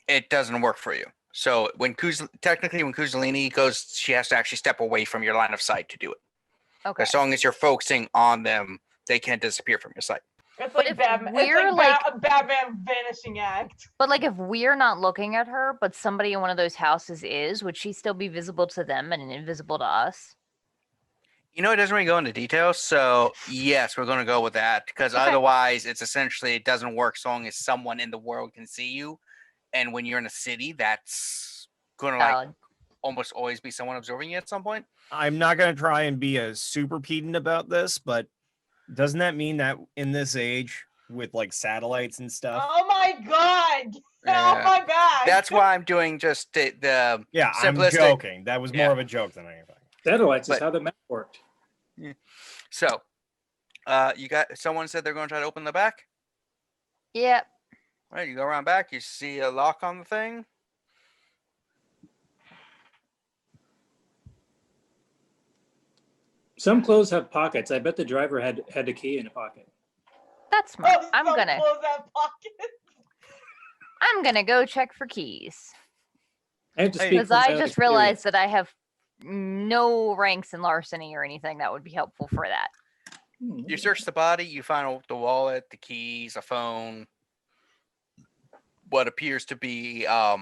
it doesn't work for you. So when Kozaline goes, she has to actually step away from your line of sight to do it. Okay. As long as you're focusing on them, they can't disappear from your sight. It's But like if Batman. we're, It's like a Batman vanishing act. But like if we're not looking at her, but somebody in one of those houses is, would she still be visible to them and invisible to us? You know, it doesn't really go into details, so yes, we're going to go with that because Okay. otherwise, it doesn't work so long as someone in the world can see you, and when you're in a city, that's going to Valid. almost always be someone observing you at some point. I'm not going to try and be a super pedant about this, but doesn't that mean that in this age with like satellites and stuff? Oh my god! Yeah. Oh my god! That's why I'm doing just the Yeah, I'm simplistic. joking. That was more Yeah. of a joke than anything. Satellites is But- how the map worked. So, you got someone said they're going to try to open the back. Yep. All right, you go around back. You see a lock on the thing. Some clothes have pockets. I bet the driver had a key in a pocket. That's smart. Oh, I'm some gonna close that pocket. go check for keys. I have to Hey, speak Because from I my just experience. realized that I have no ranks in larceny or anything that would be helpful for that. You search the body. You find the wallet, the keys, a phone, what appears to be a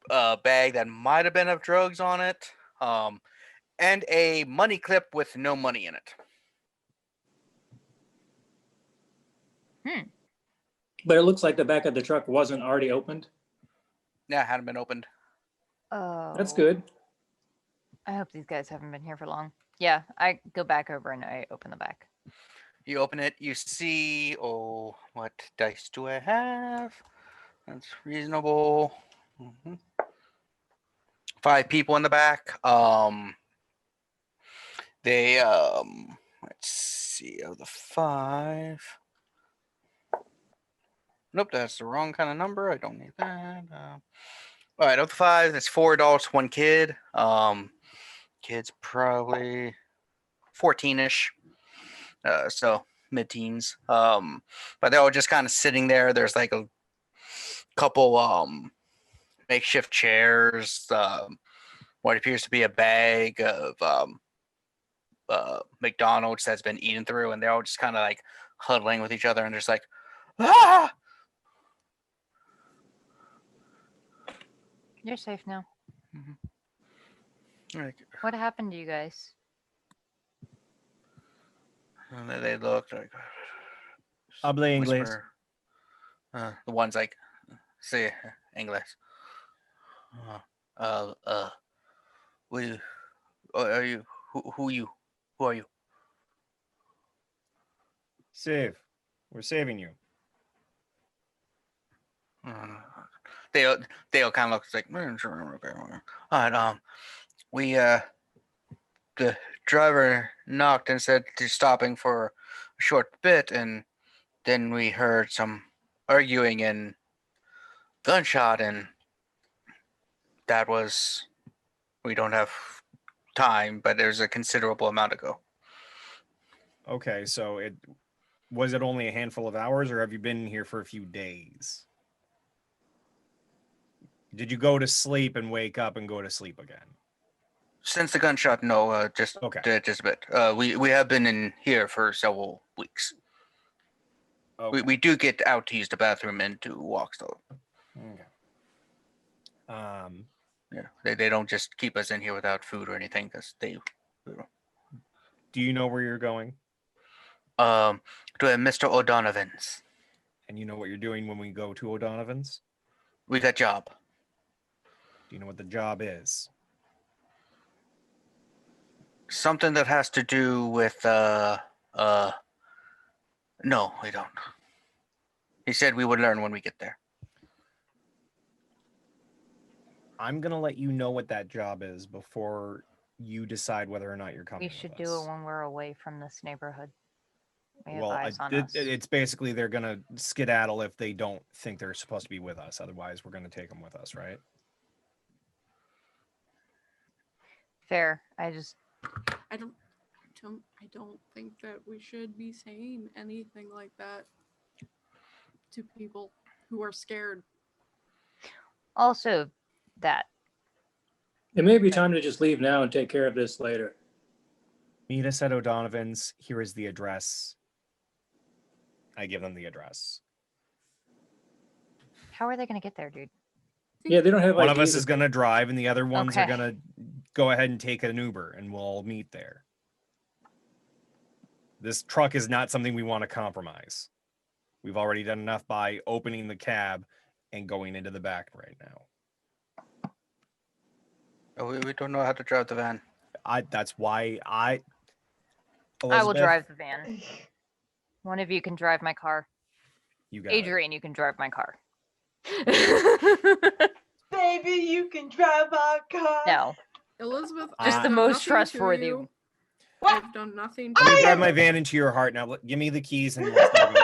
bag that might have been of drugs on it, and a money clip with no money in it. But it looks like the back of the truck wasn't already opened. Yeah, hadn't been opened. Oh. That's good. I hope these guys haven't been here for long. Yeah, I go back over and I open the back. You open it. You see. Oh, what dice do I have? That's reasonable. 5 people in the back. They let's see, of the 5. Nope, that's the wrong kind of number. I don't need that. All right, of the 5, that's 4 adults, 1 kid. Kid's probably 14-ish. So mid-teens. But they're all just kind of sitting there. There's like a couple makeshift chairs. What appears to be a bag of McDonald's that's been eaten through, and they're all just kind of like huddling with each other and just like, ah! You're safe now. Like, What happened to you guys? and then they look like Habla inglés. whisper. The one's like, say English. We, are you? Who you? Who are you? Save. We're saving you. Dale kind of looks like, okay. All right, we the driver knocked and said to stopping for a short bit, and then we heard some arguing and gunshot, and that was, we don't have time, but there's a considerable amount ago. Okay, so was it only a handful of hours, or have you been here for a few days? Did you go to sleep and wake up and go to sleep again? Since the gunshot, no, just Okay. just a bit. We have been in here for several weeks. Okay. We do get out to use the bathroom and to walk though. Okay. Yeah, they don't just keep us in here without food or anything because they. Do you know where you're going? To Mr. O'Donovan's. And you know what you're doing when we go to O'Donovan's? We got job. Do you know what the job is? Something that has to do with no, we don't. He said we would learn when we get there. I'm gonna let you know what that job is before you decide whether or not you're coming. We should with do us. it when we're away from this neighborhood. We have Well, eyes on us. it's basically they're gonna skedaddle if they don't think they're supposed to be with us. Otherwise, we're gonna take them with us, right? Fair. I don't think that we should be saying anything like that. to people who are scared. Also, that. It may be time to just leave now and take care of this later. Meet us at O'Donovan's. Here is the address. I give them the address. How are they going to get there, dude? Yeah, they don't have One of IDs. us is going to drive, and the other ones are Okay. going to go ahead and take an Uber, and we'll all meet there. This truck is not something we want to compromise. We've already done enough by opening the cab and going into the back right now. Oh, we don't know how to drive the van. That's why I will Elizabeth, drive the van. One of you can drive my car. You got it. Adrian, you can drive my car. Baby, you can drive our car. No, Elizabeth, just I've the done most nothing to trustworthy. you. What? I've done nothing Let to me you. drive my van into your heart now. Give me the keys and let's start moving.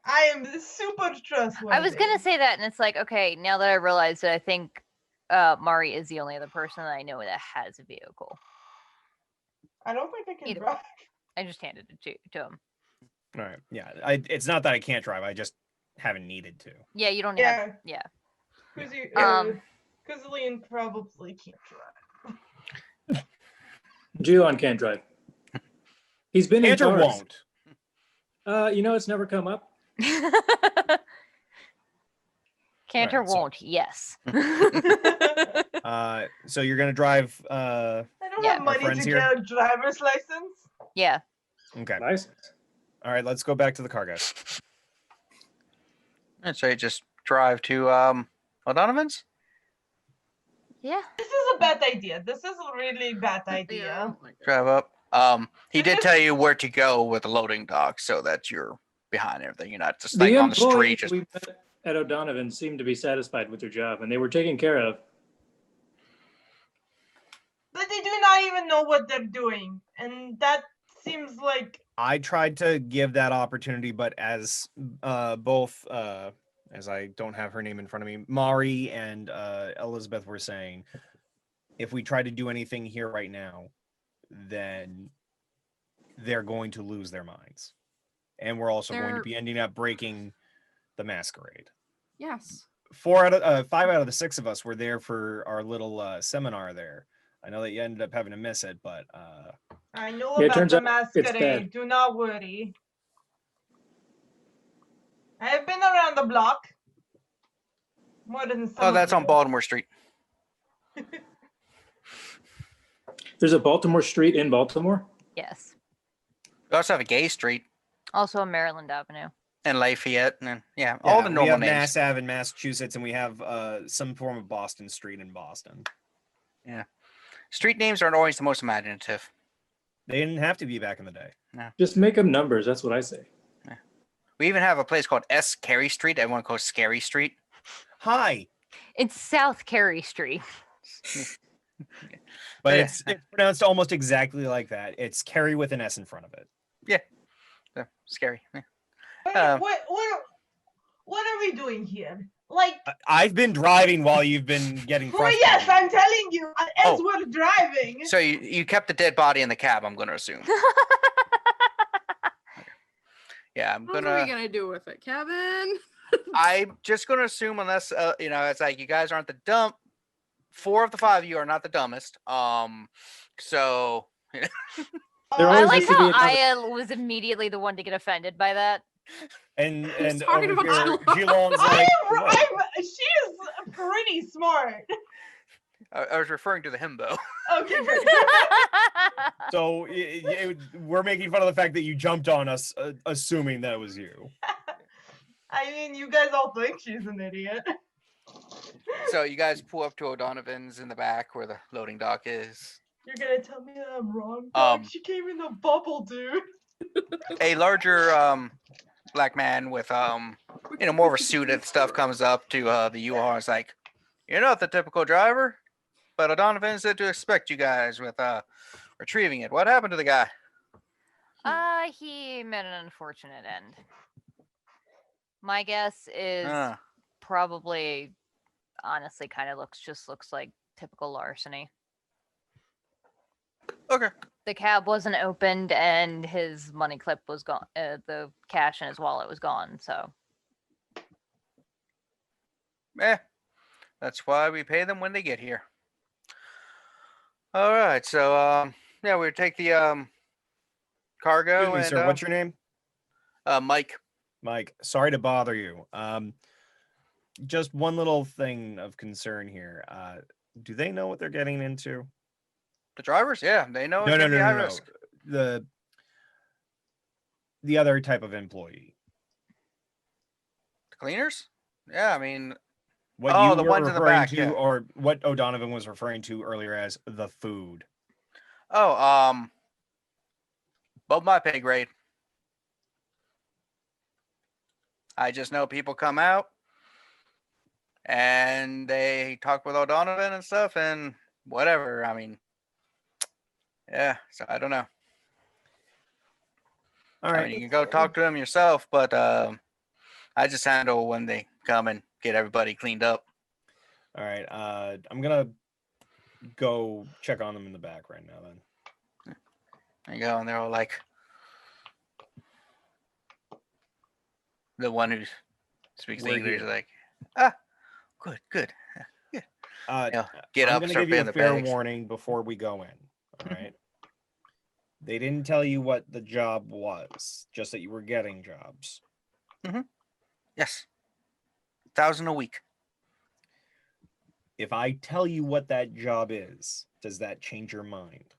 I am super trustworthy. I was gonna say that, and it's like, okay, now that I realize that, I think Mari is the only other person that I know that has a vehicle. I don't think I can Either drive. I just handed it to him. All right. Yeah. It's not that I can't drive. I just haven't needed to. Yeah, you don't Yeah. have. Yeah. Kozaline probably can't drive. Jilon can't drive. He's been Can't in or cars. won't. It's never come up. Can't or Alright, so- won't? Yes. So you're gonna drive. I don't Yeah. have Our money friends to here? get a driver's license. Yeah. Okay. License. All right. Let's go back to the car, guys. And so you just drive to O'Donovan's? Yeah. This is a bad idea. This is a really bad Yeah, idea. oh my God. Drive up. He did tell you where to go with the loading dock so that you're behind everything. You're not just like The on the street. employees Just we met at O'Donovan seemed to be satisfied with their job, and they were taken care of. But they do not even know what they're doing. And that seems like I tried to give that opportunity, but as both as I don't have her name in front of me, Mari and Elizabeth were saying, if we try to do anything here right now, then they're going to lose their minds, and we're also going to They're- be ending up breaking the Masquerade. Yes. 5 out of the 6 of us were there for our little seminar there. I know that you ended up having to miss it, but I know Yeah, it about turns the out it's Masquerade. bad. Do not worry. I have been around the block. More than some oh, of that's on you. Baltimore Street. There's a Baltimore Street in Baltimore. Yes. We also have a Gay Street Also on Maryland Avenue. and Lafayette, and all the we normal have names. Mass Ave in Massachusetts, and we have some form of Boston Street in Boston. Street names aren't always the most imaginative. They didn't have to be back in the day. Just make them numbers. That's what I say. We even have a place called S. Carey Street. Everyone calls Scary Street. Hi, It's South Carey Street. but Yeah. it's pronounced almost exactly like that. It's Carrie with an S in front of it. So, scary. Yeah. What are we doing here? Like, I've been driving while you've been getting well, frustrated. yes, I'm telling you, as Oh. we're driving. So you kept the dead body in the cab, I'm going to assume. Yeah, I'm What gonna. are we gonna do with it, Kevin? I'm just gonna assume, unless it's like you guys aren't the dumb. 4 of the 5 of you are not the dumbest. So There I always like has to be how another- Aya was immediately the one to get offended by that. And talking over about here, Jilon. Jilon's like, "Whoa." She is pretty smart. I was referring to the himbo. Okay, great. So we're making fun of the fact that you jumped on us, assuming that it was you. I mean, you guys all think she's an idiot. So you guys pull up to O'Donovan's in the back where the loading dock is. You're gonna tell me that I'm wrong, dog? Um, She came in a bubble, dude. A larger black man with more of a suit and stuff comes up to the U-Haul and is like, "You're not the typical driver, but O'Donovan said to expect you guys with retrieving it. What happened to the guy?" He met an unfortunate end. My guess is Ah. probably, honestly, kind of looks like typical larceny. Okay. the cab wasn't opened and his money clip was gone. The cash in his wallet was gone. So That's why we pay them when they get here. All right, so yeah, we take the cargo. Excuse me, and sir. What's your name? Mike. Mike. Sorry to bother you. Just one little thing of concern here. Do they know what they're getting into? The drivers, yeah, they know it's No, gonna be high no. risk. The other type of employee. The cleaners? Yeah, I mean, What Oh, you the were ones in the referring back, to, yeah. or what O'Donovan was referring to earlier as the food. above my pay grade. I just know people come out and they talk with O'Donovan and stuff and whatever. I mean, yeah, so I don't know. All I right. mean, you can go talk to them yourself, but I just handle when they come and get everybody cleaned up. All right. I'm gonna go check on them in the back right now. Then. There you go, and they're all like, the one who speaks We're English is here. like, good. Get I'm up, gonna start give you paying a the fair bags. warning before we go in. All right. They didn't tell you what the job was, just that you were getting jobs. Yes, 1,000 a week. If I tell you what that job is, does that change your mind?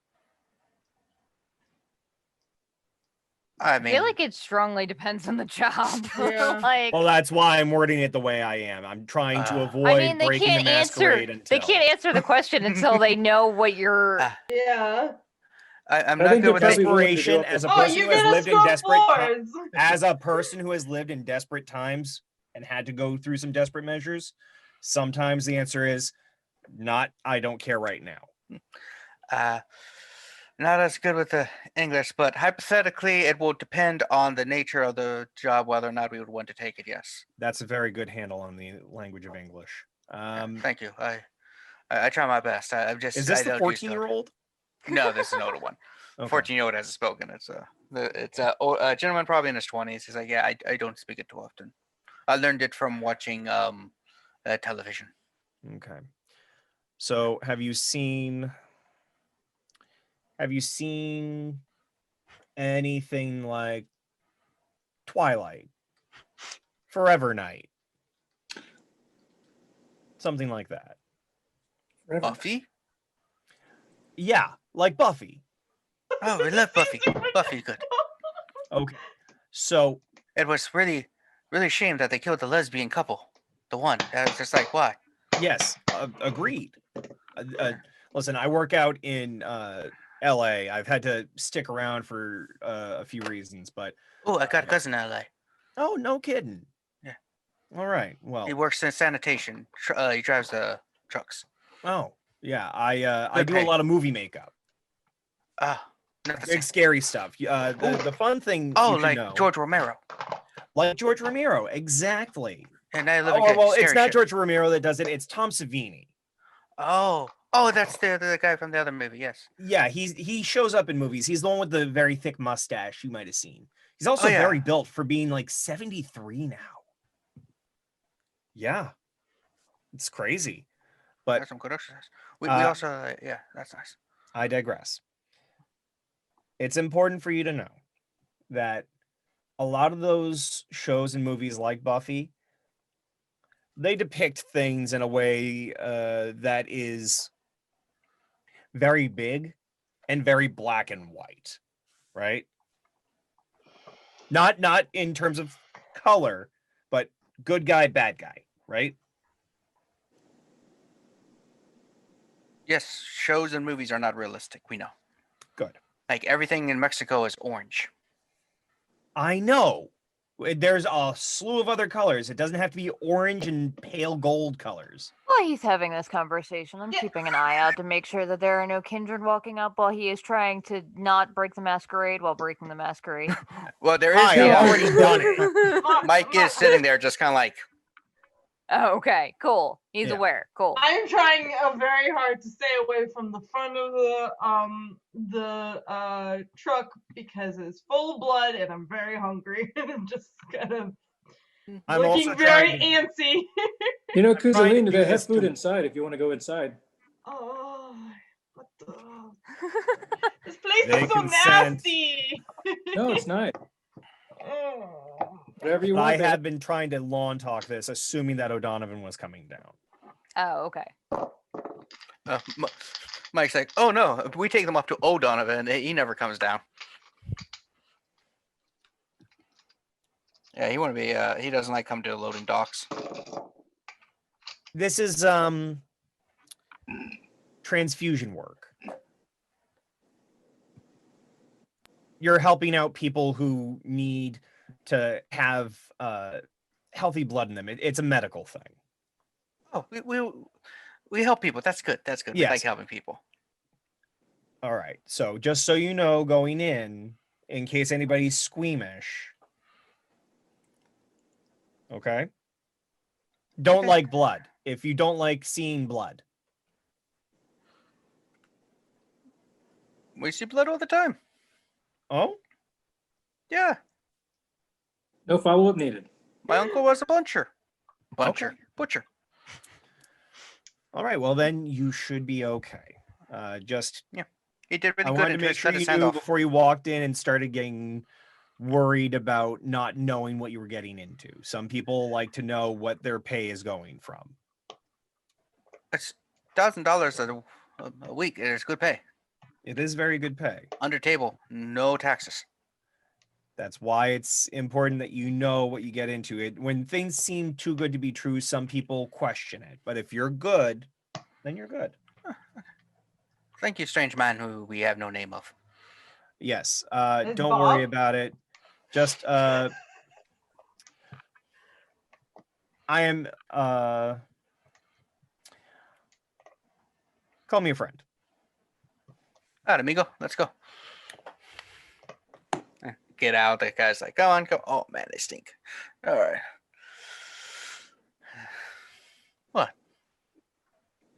I I mean, feel like it strongly depends on the job. Yeah. Like, Well, that's why I'm wording it the way I am. I'm trying to avoid I mean, they breaking can't the answer. masquerade until. They can't answer the question until they know what you're. Yeah. I'm I not think good they're with probably willing to desperation go as a for- Oh, person you who has get us lived in scrub desperate floors. as a person who has lived in desperate times and had to go through some desperate measures. Sometimes the answer is not. I don't care right now. Not as good with the English, but hypothetically, it will depend on the nature of the job whether or not we would want to take it. Yes. That's a very good handle on the language of English. Thank you. I try my best. I'm just. Is this I the don't use it. 14-year-old? No, this is an older one. Okay. 14-year-old hasn't spoken. It's a gentleman probably in his 20s. He's like, yeah, I don't speak it too often. I learned it from watching television. Okay. So have you seen anything like Twilight, Forever Night, something like that? Forever. Buffy? Yeah, like Buffy. Oh, we love Buffy. Buffy's good. Okay. So It was really, really a shame that they killed the lesbian couple. The one. I was just like, why? yes, agreed. Listen, I work out in LA. I've had to stick around for a few reasons, but Oh, I got a cousin in LA. oh, no kidding. Yeah. All right. Well. He works in sanitation. He drives the trucks. Oh, yeah. I Good do pay. a lot of movie makeup. Not the Big same. scary stuff. The fun thing. Oh, you should like know, George Romero. like George Romero, exactly. And I live in Oh, well, it's scary not shit. George Romero that does it. It's Tom Savini. Oh, that's the guy from the other movie. Yes. Yeah, he shows up in movies. He's the one with the very thick mustache you might have seen. He's also yeah. very built for being like 73 now. Yeah, it's crazy. But That's some good exercise. We also, yeah, that's nice. I digress. It's important for you to know that a lot of those shows and movies like Buffy, they depict things in a way that is very big and very black and white, right? Not in terms of color, but good guy, bad guy, right? Yes, shows and movies are not realistic. We know. Good. Like everything in Mexico is orange. I know. There's a slew of other colors. It doesn't have to be orange and pale gold colors. While he's having this conversation, I'm Yeah. keeping an eye out to make sure that there are no kindred walking up while he is trying to not break the masquerade while breaking the masquerade. Well, there is. I've already done it. Mike is sitting there, just kind of like, Oh, okay, cool. He's Yeah. aware. Cool. I'm trying very hard to stay away from the front of the truck because it's full of blood and I'm very hungry and I'm just kind of I'm looking also very trying antsy. You know, trying to Kozaline, do do they have this food to- inside if you want to go inside? Oh, what the? This place They is so can sense- nasty. No, it's not. Oh. Whatever you I want. they had been trying to lawn talk this, assuming that O'Donovan was coming down. Oh, okay. Mike's like, oh no, we take them up to O'Donovan. He never comes down. Yeah, he want to be. He doesn't like come to loading docks. This is transfusion work. You're helping out people who need to have healthy blood in them. It's a medical thing. Oh, we help people. That's good. That's good. We Yes. like helping people. All right. So just so you know, going in case anybody's squeamish. Okay. Don't Okay. like blood. If you don't like seeing blood. We see blood all the time. Oh? Yeah, No follow-up needed. my uncle was a butcher. Okay. Butcher. All right. Well, then you should be okay. Just He did really I good wanted to until he make sure cut you his hand knew off. before you walked in and started getting worried about not knowing what you were getting into. Some people like to know what their pay is going from. It's $1,000 a week. It's good pay. It is very good pay. Under table, no taxes. That's why it's important that you know what you get into. It when things seem too good to be true, some people question it. But if you're good, then you're good. Thank you, strange man who we have no name of. Yes. It's Don't worry Bob? about it. Just I am call me a friend. All right, amigo, let's go. Get out. That guy's like, go on, go. Oh man, they stink. All right. What?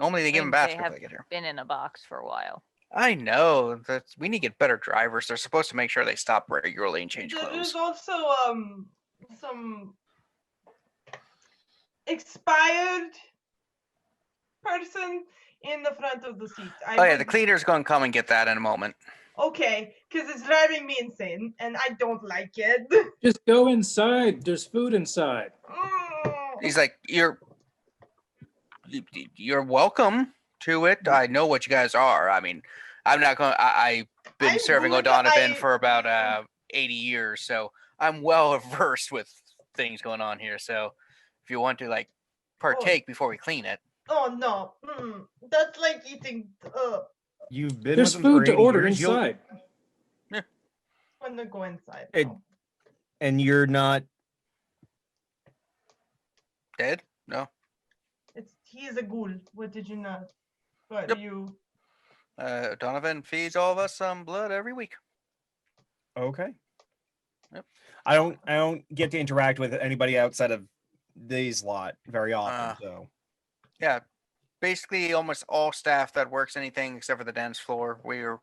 Normally they give them baths before have they get here. been in a box for a while. I know that we need to get better drivers. They're supposed to make sure they stop regularly and change There's clothes. also some expired person in the front of the seat. Oh yeah, the cleaner's gonna come and get that in a moment. Okay, because it's driving me insane, and I don't like it. Just go inside. There's food inside. He's like, you're welcome to it. I know what you guys are. I mean, I'm not going. I've been I'm serving good, O'Donovan I- for about 80 years, so I'm well versed with things going on here. So if you want to like partake before we clean it, Oh no, that's like eating. You've been There's with them for food to 80 order years, you'll- inside. When they go inside. It- no. and you're not dead? No. He's a ghoul. What did you not? What Yep. you? Donovan feeds all of us some blood every week. okay. Yep. I don't get to interact with anybody outside of these lot very often. Ah. So Yeah, basically almost all staff that works anything except for the dance floor, we're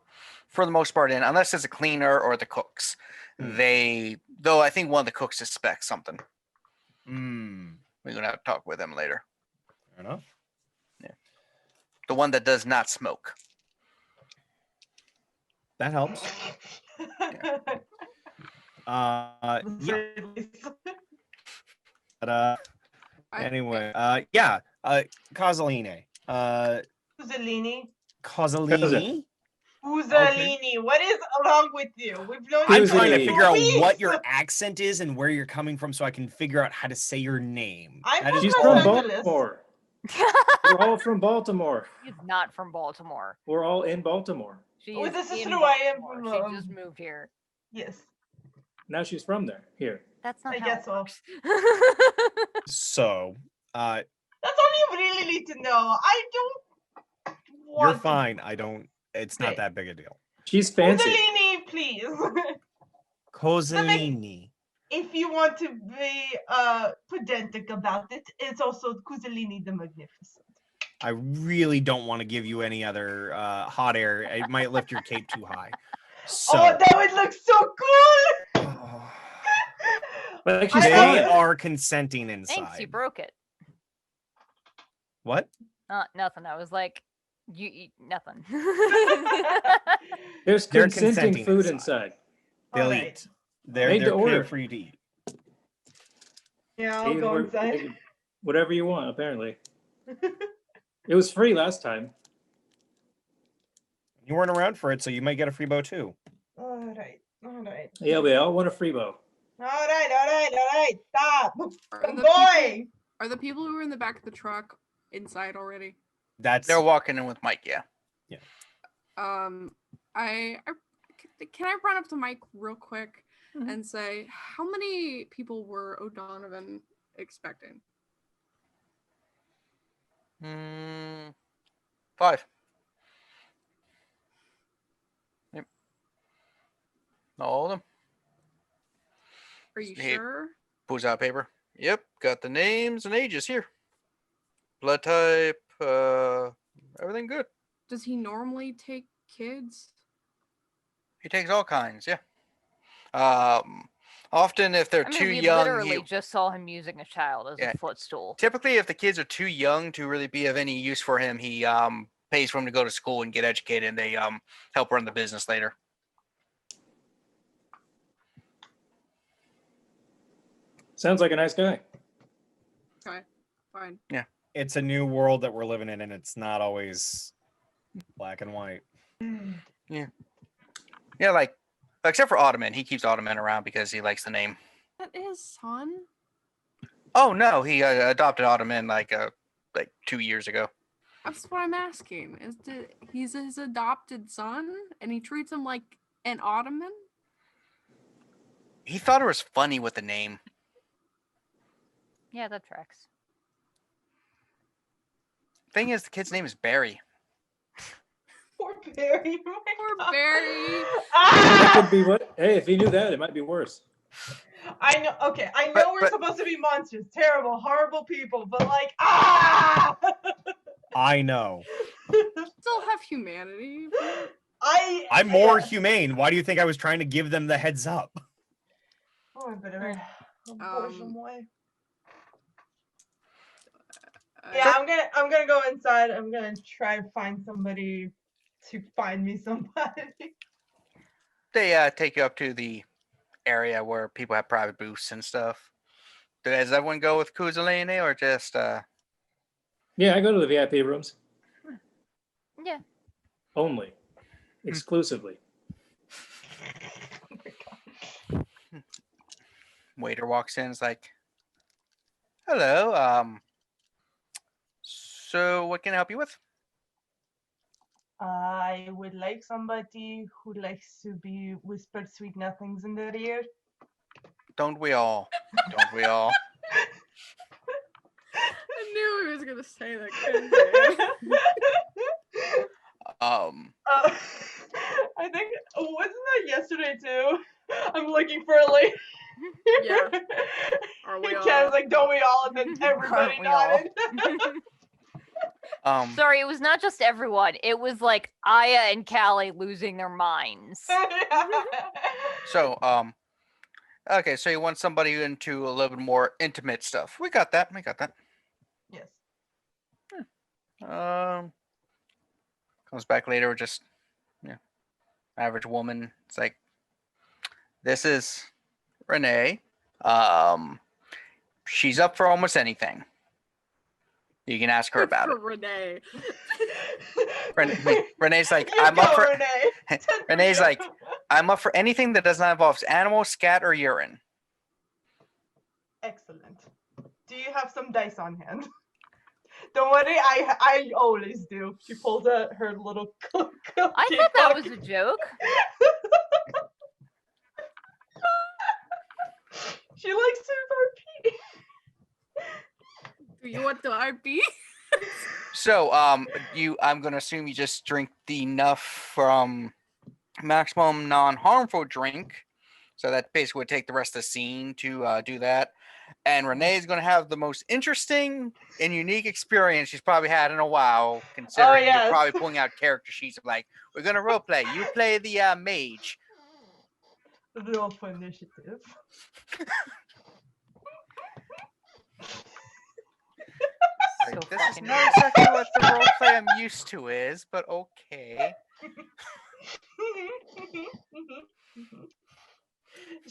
for the most part in, unless it's a cleaner or the cooks. Though I think one of the cooks suspects something. We're gonna have to talk with them later. fair enough. The one that does not smoke. That helps. Yeah. But anyway, yeah. Kozaline. Kozaline. Kozaline. Kozaline. What is wrong with you? We've known I'm you for trying to 2 figure out weeks. what your accent is and where you're coming from so I can figure out how to say your name. I'm That from is She's Los from all. Angeles. Baltimore. We're all from Baltimore. She's not from Baltimore. We're all in Baltimore. She Oh, is this is in true, I am Baltimore. from, She just moved here. Yes, Now she's from there. Here. That's not I how guess it so. works. So, That's all you really need to know. I don't want. you're fine. I don't. It's not that big a deal. She's fancy. Kozaline, please. Kozaline. if you want to be pedantic about it, it's also Kozaline the Magnificent. I really don't want to give you any other hot air. It might lift your cape too high. So, Oh, that would look so cool! Like she's they fine. are consenting inside. Thanks, you broke it. What? Nothing. I was like, you eat nothing. There's They're consenting consenting food inside. inside. They'll Alright. eat. They're Made to clear order. for you to eat. Yeah, I'll go inside. Whatever you want, apparently. It was free last time. You weren't around for it, so you might get a free bow too. Alright. Yeah, we all want a free bow. Alright. Stop! Are Good the boy! Are the people who were in the back of the truck inside already? That's They're walking in with Mike, yeah. Can I run up to Mike real quick Mhm. and say, how many people were O'Donovan expecting? 5. Yep. All of them. Are you Hey. sure? Pulls out paper. Yep, got the names and ages here. Blood type, everything good. Does he normally take kids? He takes all kinds, yeah. Often if they're I mean, too we young, literally just saw him using a child as Yeah. a footstool. typically if the kids are too young to really be of any use for him, he pays for them to go to school and get educated, and they help run the business later. Sounds like a nice guy. Okay, fine. it's a new world that we're living in, and it's not always black and white. Yeah, like except for Ottoman, he keeps Ottoman around because he likes the name. That is son. Oh no, he adopted Ottoman like 2 years ago. That's what I'm asking. He's his adopted son, and he treats him like an Ottoman? He thought it was funny with the name. Yeah, that tracks. Thing is, the kid's name is Barry. Poor Barry. Oh my Poor God. Barry. That Ah! could be what? Hey, if he knew that, it might be worse. I know. Okay, I know But- we're but- supposed to be monsters, terrible, horrible people, but like, ah! I know. Still have humanity. I'm more yeah. humane. Why do you think I was trying to give them the heads up? Oh, whatever. Uh, Yeah, I'm gonna go inside. I'm gonna try to find somebody to find me somebody. They take you up to the area where people have private booths and stuff. Does everyone go with Kozaline or just Yeah, I go to the VIP rooms Yeah. only, exclusively. waiter walks in? It's like, hello. So what can I help you with? I would like somebody who likes to be whispered sweet nothings in their ear. Don't we all? Don't we all? I knew he was gonna say that. Couldn't say it. I think wasn't that yesterday too? I'm looking for a lady. Yeah. Are we And all? Ken's like, don't we all? And then everybody Aren't we all? nodded. Sorry, it was not just everyone. It was like Aya and Callie losing their minds. So okay, so you want somebody into a little bit more intimate stuff. We got that. Yes. Comes back later, just average woman. It's like, this is Renee. She's up for almost anything. You can ask her about For it. Renee. Renee's like, You I'm go, up for. Renee. 10 for Renee's you. like, I'm up for anything that does not involve animal, scat, or urine. Excellent. Do you have some dice on hand? Don't worry, I always do. She pulls out her little I thought that was a joke. She likes to repeat. Do you want the RP? So, I'm gonna assume you just drink enough from maximum non-harmful drink, So that basically would take the rest of the scene to do that. And Renee is going to have the most interesting and unique experience she's probably had in a while, considering you're yes. probably pulling out character sheets of like, we're going to role play. You play the mage. Roll for initiative. So This is fucking not exactly what the role play I'm used to is, but okay.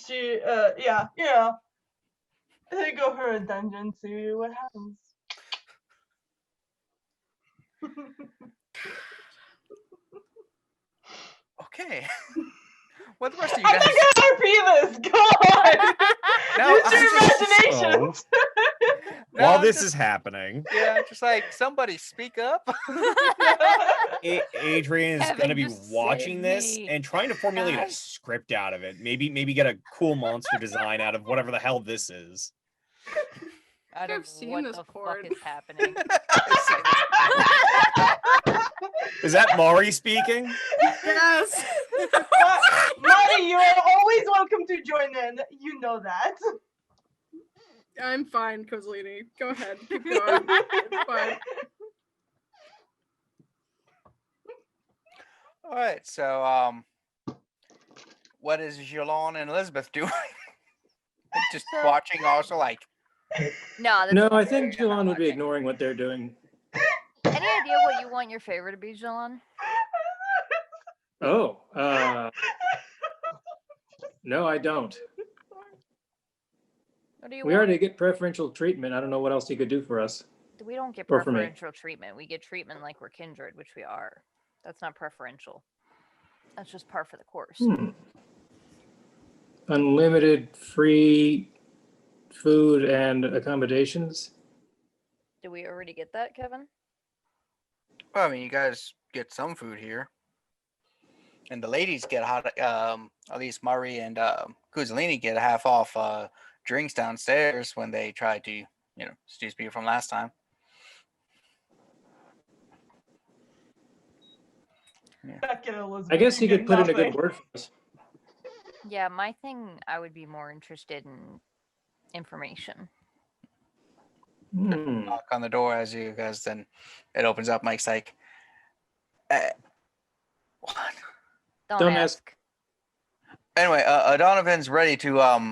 She, yeah. They go her a dungeon, see what happens. Okay. What the rest of you I'm guys? not gonna RP this. Go on. No, Use I'm your just- imaginations. No, While I'm this just- is happening, Yeah, just like somebody speak up. Adrian is Kevin, going to be just watching save this me. and trying to formulate a God. script out of it. Maybe get a cool monster design out of whatever the hell this is. I I've don't know seen what this the porn. fuck is happening. Is that Mari speaking? Yes. Marty, you are always welcome to join in. You know that. I'm fine, Kozaline. Go ahead. Keep going. It's fine. All right, so what is Jilon and Elizabeth doing? Just So- watching, also like. No, that's No, fine. I think They're not Jilon would be watching. ignoring what they're doing. Any idea what you want your favorite to be, Jilon? Oh, no, I don't. What do you We want? already get preferential treatment. I don't know what else he could do for us. We don't get Or for me. preferential treatment. We get treatment like we're kindred, which we are. That's not preferential. That's just par for the course. Unlimited free food and accommodations. Did we already get that, Kevin? Well, I mean, you guys get some food here, and the ladies get hot. At least Mari and Kozaline get half off drinks downstairs when they try to, seduce people from last time. I guess he You could put in a good nothing. word for us. Yeah, my thing, I would be more interested in information. Knock on the door as you guys, then it opens up. Mike's like, what? Don't Don't ask. ask. Anyway, Donovan's ready to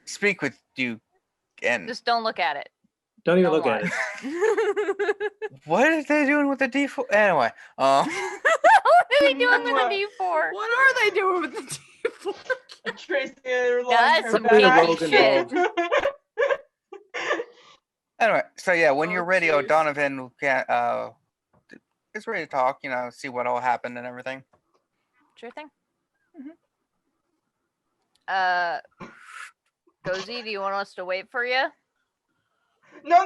speak with you, and Just don't look at it. Don't even Don't look at lie. it. what are they doing with the D4? Anyway, What are they doing with the D4? What are they doing with the D4? Tracy along That's her some Probably the back. rogue shit. involved. anyway, so yeah, when you're Oh, ready, jeez. O'Donovan is ready to talk. See what all happened and everything. Sure thing. Mhm. Cozy, do you want us to wait for you? No.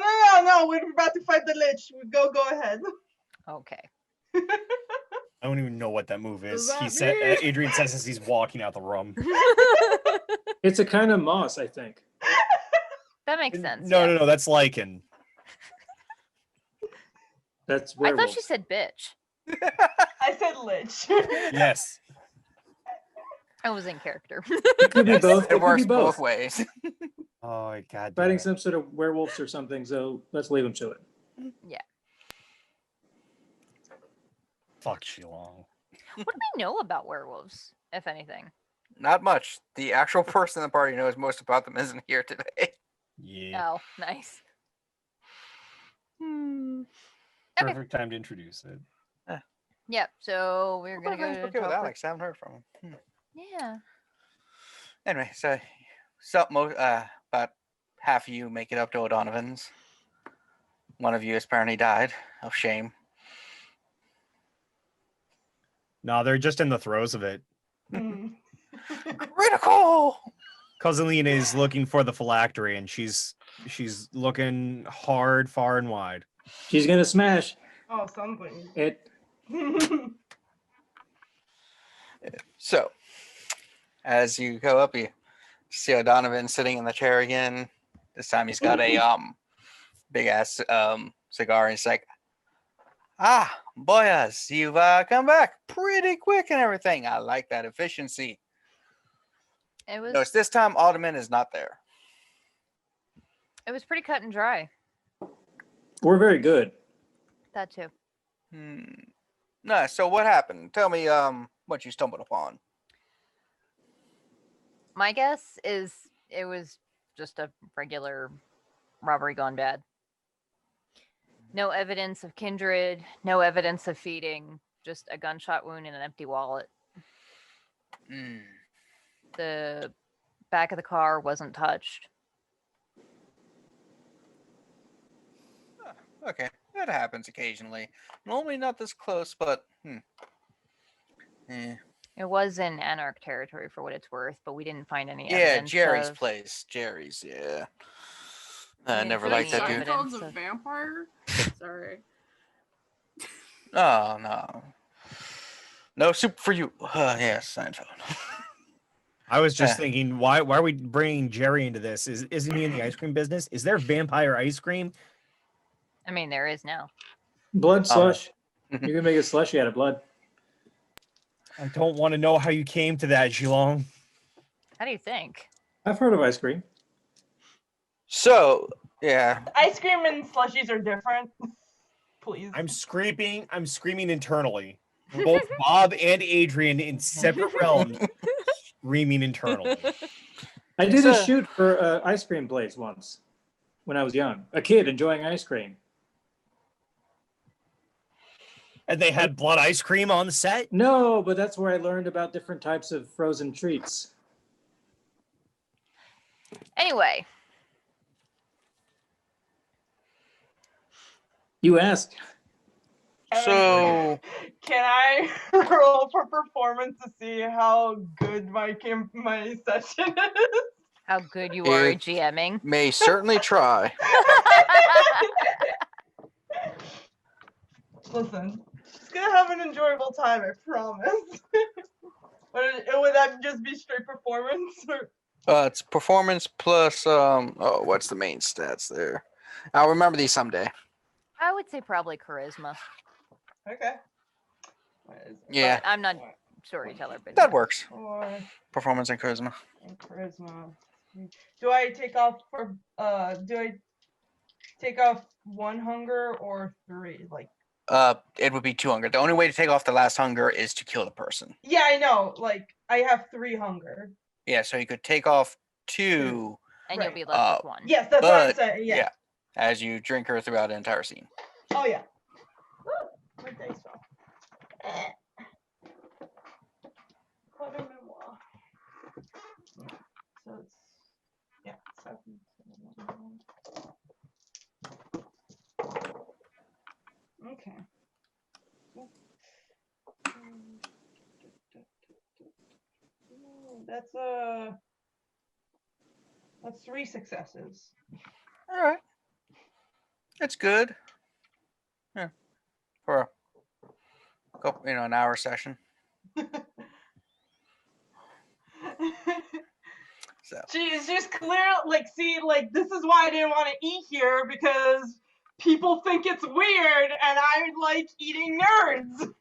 We're about to fight the Lich. Go ahead. Okay. I don't even know what that move is. Does He that said mean- Adrian says as he's walking out the room. It's a kind of moss, I think. That makes sense. No, yeah. no, that's lichen. That's I werewolf. thought she said bitch. I said Lich. Yes. I was in character. It could be Yes. both. It It could works be both both. ways. Oh god. Fighting damn it. some sort of werewolves or something. So let's leave him to it. Fuck Shilong. What do we know about werewolves, if anything? Not much. The actual person in the party who knows most about them isn't here today. Yeah. Oh, nice. Okay. Perfect time to introduce it. Yep. So we're Hope gonna go everyone's to okay with talk Alex. I haven't heard from him. Yeah. Anyway, so about half of you make it up to O'Donovan's. One of you has apparently died of shame. No, they're just in the throes of it. Critical. Kozaline is looking for the phylactery, and she's looking hard, far and wide. She's gonna smash Oh, something. it. So, as you go up, you see O'Donovan sitting in the chair again. This time he's got a big ass cigar. And he's like, Ah, boyas, you've come back pretty quick and everything. I like that efficiency. It Notice this time Alderman is not there. was pretty cut and dry. We're very good. That too. No, so what happened? Tell me what you stumbled upon. My guess is it was just a regular robbery gone bad. No evidence of kindred, no evidence of feeding, just a gunshot wound and an empty wallet. The back of the car wasn't touched. Okay, that happens occasionally. Normally not this close, but It was in Anarch territory for what it's worth, but we didn't find any yeah, evidence. Jerry's of... place. Jerry's, yeah. We I didn't never see liked that any dude. evidence Seinfeld's a of- vampire? Sorry. Oh no. No soup for you. Yes, Seinfeld. I was just thinking, why are we bringing Jerry into this? Isn't he in the ice cream business? Is there vampire ice cream? I mean, there is now. Blood slush. You can make a slushy out of blood. I don't want to know how you came to that, Jilon. How do you think? I've heard of ice cream. So, yeah. Ice cream and slushies are different. Please. I'm screaming internally. Both Bob and Adrian in separate realms screaming internally. I did a shoot for ice cream place once when I was young. A kid enjoying ice cream. And they had blood ice cream on the set? No, but that's where I learned about different types of frozen treats. Anyway, You asked. So, Can I roll for performance to see how good my session is? how good you are at It- GMing. may certainly try. Listen, it's gonna have an enjoyable time, I promise. Would that just be straight performance? Or... It's performance plus what's the main stats there? I'll remember these someday. I would say probably charisma. Okay. Yeah, But I'm not storyteller, but that works. Or Performance and charisma. charisma. Do I take off one hunger or 3? Like, It would be 2 hunger. The only way to take off the last hunger is to kill the person. yeah, I know. Like, I have 3 hunger. Yeah, so you could take off 2. and right. you'll be left with one. Yes, that's what I'm But, saying. Yeah. as you drink her throughout the entire scene. Oh yeah. My dice fell. Code memoir. So it's 7. Okay. That's 3 successes. All right. That's good. Yeah. For a couple, an hour session. So. She's just clear, this is why I didn't want to eat here, because people think it's weird and I like eating nerds.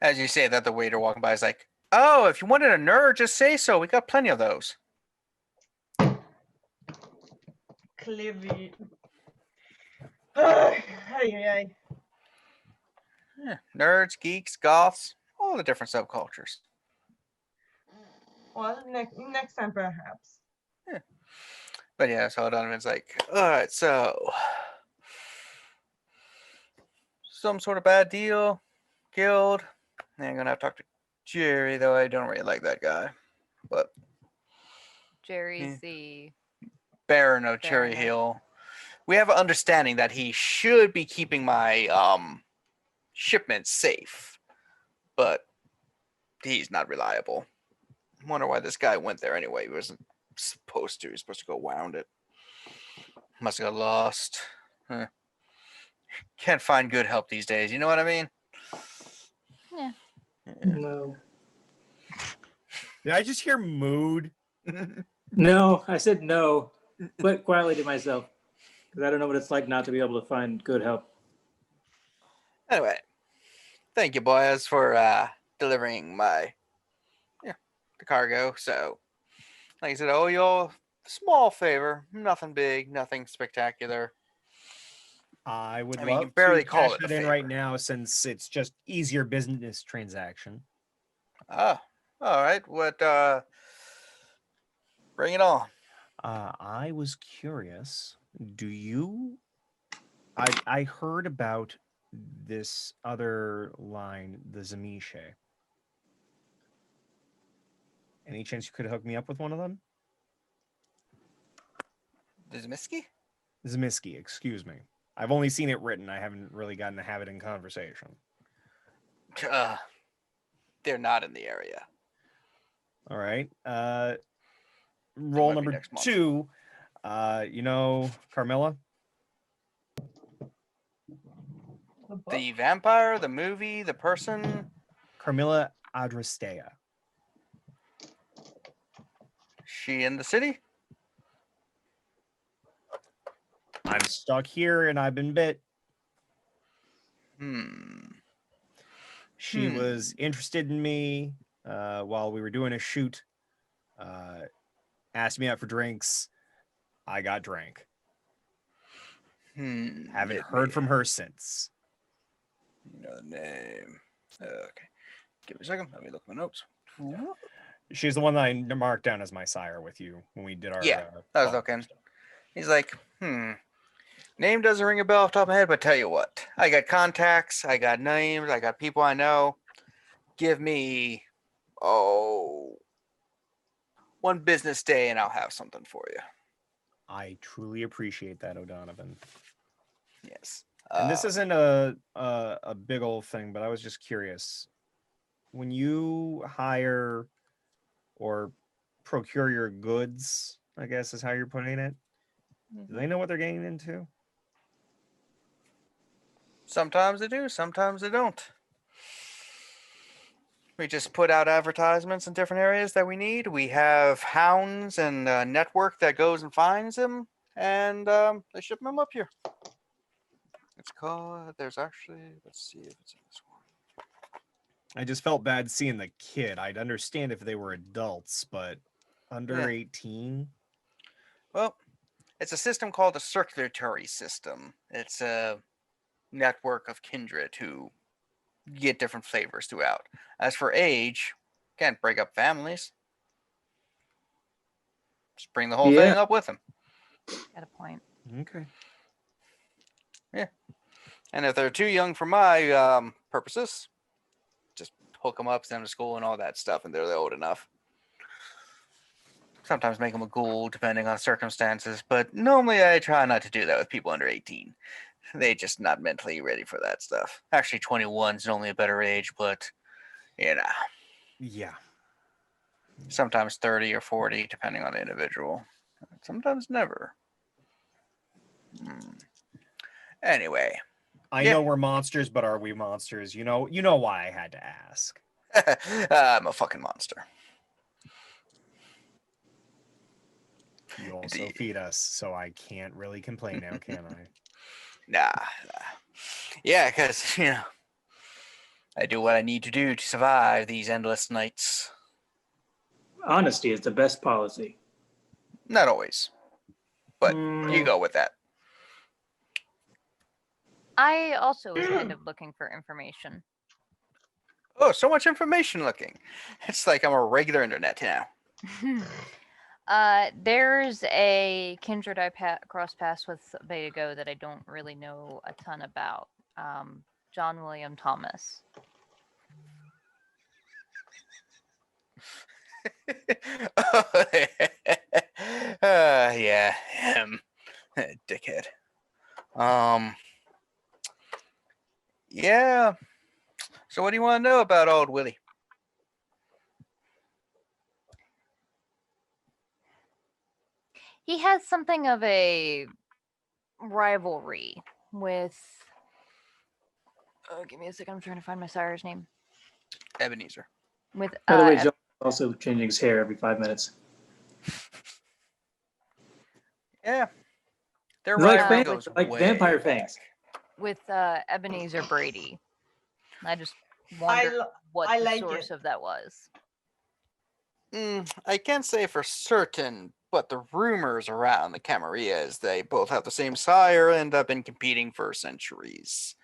As you say that, the waiter walking by is like, "Oh, if you wanted a nerd, just say so. We got plenty of those." Clearly. Yeah. Nerds, geeks, goths, all the different subcultures. Well, next time perhaps. But yeah, so Donovan's like, "All right, so some sort of bad deal, killed. I'm gonna have to talk to Jerry, though I don't really like that guy. But Jerry's the Baron of Cherry Baron. Hill. We have an understanding that he should be keeping my shipments safe, but he's not reliable. Wonder why this guy went there anyway. He wasn't supposed to. He was supposed to go around it. Must have got lost. Huh. Can't find good help these days. You know what I mean? Yeah. No. Did I just hear mood? No, I said no, but quietly to myself. Because I don't know what it's like not to be able to find good help. Anyway, thank you, boys, for delivering my the cargo. So, like I said, I owe you all a small favor. Nothing big, nothing spectacular. I would I mean, you love can barely to call cash it a it in right favor. now since it's just easier business transaction. Ah, all right. What? Bring it on. I was curious. Do you? I heard about this other line, the Zamiche. Any chance you could hook me up with one of them? The Zemisky? Zemisky, excuse me. I've only seen it written. I haven't really gotten to have it in conversation. They're not in the area. All right. might Roll be number next month. 2. You know Carmilla? The book? The vampire, the movie, the person. Carmilla Adrastea. She in the city? I'm stuck here and I've been bit. She was interested in me while we were doing a shoot. Asked me out for drinks. I got drank. Haven't heard from her since. You know the name. Okay. Give me a second. Let me look at my notes. She's the one that I marked down as my sire with you when we did our. Yeah, I was looking. He's like, name doesn't ring a bell off the top of my head, but tell you what, I got contacts, I got names, I got people I know. Give me, one business day and I'll have something for you. I truly appreciate that, O'Donovan. Yes. And this isn't a big old thing, but I was just curious. When you hire or procure your goods, I guess is how you're putting it, do they know what they're getting into? Sometimes they do, sometimes they don't. We just put out advertisements in different areas that we need. We have hounds and a network that goes and finds them, and they ship them up here. It's called, there's actually, let's see if it's in this one. I just felt bad seeing the kid. I'd understand if they were adults, but under 18? Well, it's a system called a circulatory system. It's a network of kindred who get different flavors throughout. As for age, can't break up families. Just bring the whole thing up with them. Got a point. Okay. Yeah. And if they're too young for my purposes, just hook them up, send them to school and all that stuff, and they're old enough. Sometimes make them a ghoul, depending on circumstances, but normally I try not to do that with people under 18. They're just not mentally ready for that stuff. Actually, 21 is normally a better age, but, Yeah. sometimes 30 or 40, depending on the individual. Sometimes never. Anyway. I know we're monsters, but are we monsters? You know why I had to ask. I'm a fucking monster. You also feed us, so I can't really complain now, can I? Nah. Yeah, because, I do what I need to do to survive these endless nights. Honesty is the best policy. Not always. But you go with that. I also was kind of looking for information. Oh, so much information looking. It's like I'm a regular internet now. There's a kindred I cross paths with a bit ago that I don't really know a ton about. John William Thomas. Yeah, him. Dickhead. Yeah. So what do you want to know about old Willie? He has something of a rivalry with... Oh, give me a second. I'm trying to find my sire's name. Ebenezer. With By the way, John's also changing his hair every 5 minutes. Yeah. Their Like rivalry fangs, goes like way vampire back. fangs. with Ebenezer Brady. I just I wonder l- what I the like source it. of that was. I can't say for certain, but the rumors around the Camarilla is they both have the same sire and have been competing for centuries,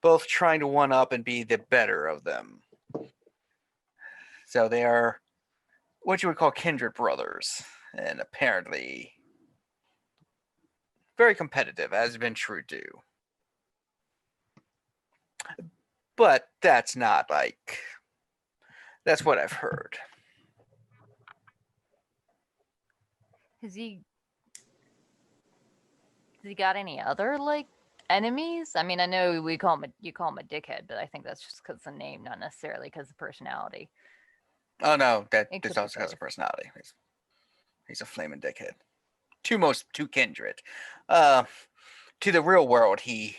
both trying to one up and be the better of them. So they are what you would call kindred brothers, and apparently very competitive, as Ventrue do. But that's not like that's what I've heard. Has he got any other like enemies? I mean, I know you call him a dickhead, but I think that's just because the name, not necessarily because of personality. Oh no, that It there's could be also has a both. personality. He's a flaming dickhead. Two kindred. To the real world, he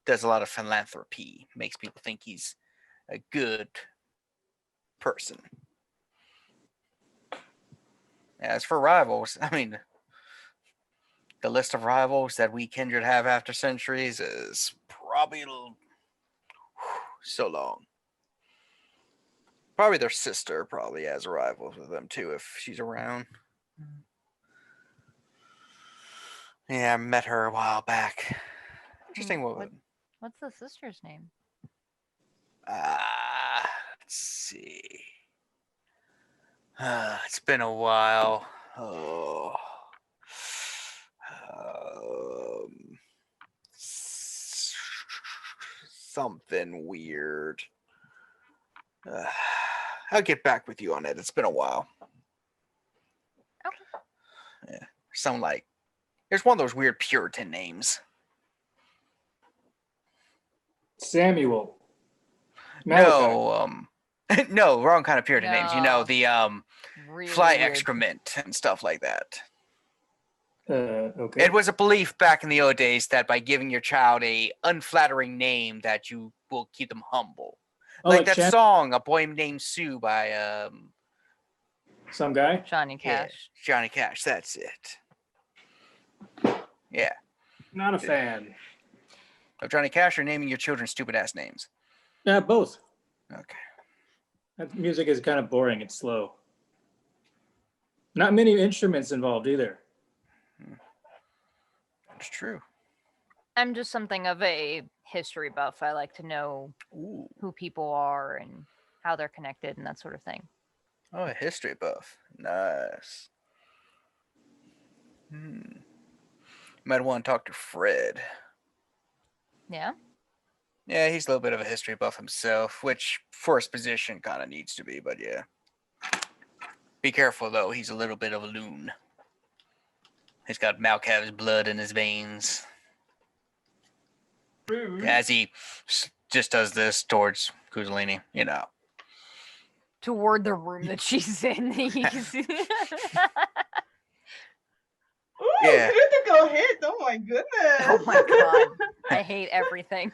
does a lot of philanthropy, makes people think he's a good person. As for rivals, I mean, the list of rivals that we kindred have after centuries is probably so long. Probably their sister probably has rivals with them too if she's around. Yeah, I met her a while back. Interesting woman. What's the sister's name? Let's see. It's been a while. Oh. Something weird. I'll get back with you on it. It's been a while. Okay. Yeah. Some like there's one of those weird Puritan names. Samuel. Malachi. No, no, wrong kind of Puritan names. You know, No. the Really fly weird. excrement and stuff like that. Okay. It was a belief back in the old days that by giving your child a unflattering name that you will keep them humble. Oh, Like that Shan- song, A Boy Named Sue by Some guy. Johnny Cash. Johnny Cash. That's it. Yeah. Not a fan. Of Johnny Cash or naming your children stupid ass names? Yeah, both. Okay. That music is kind of boring. It's slow. Not many instruments involved either. That's true. I'm just something of a history buff. I like to know Ooh. who people are and how they're connected and that sort of thing. Oh, a history buff. Nice. Might want to talk to Fred. Yeah. Yeah, he's a little bit of a history buff himself, which for his position kind of needs to be, but yeah. Be careful though, he's a little bit of a loon. He's got Malkavian's blood in his veins. Rude. As he just does this towards Kozaline, you know. Toward the room that she's in. Ooh, Yeah. critical hit. Oh my goodness. Oh my god. I hate everything.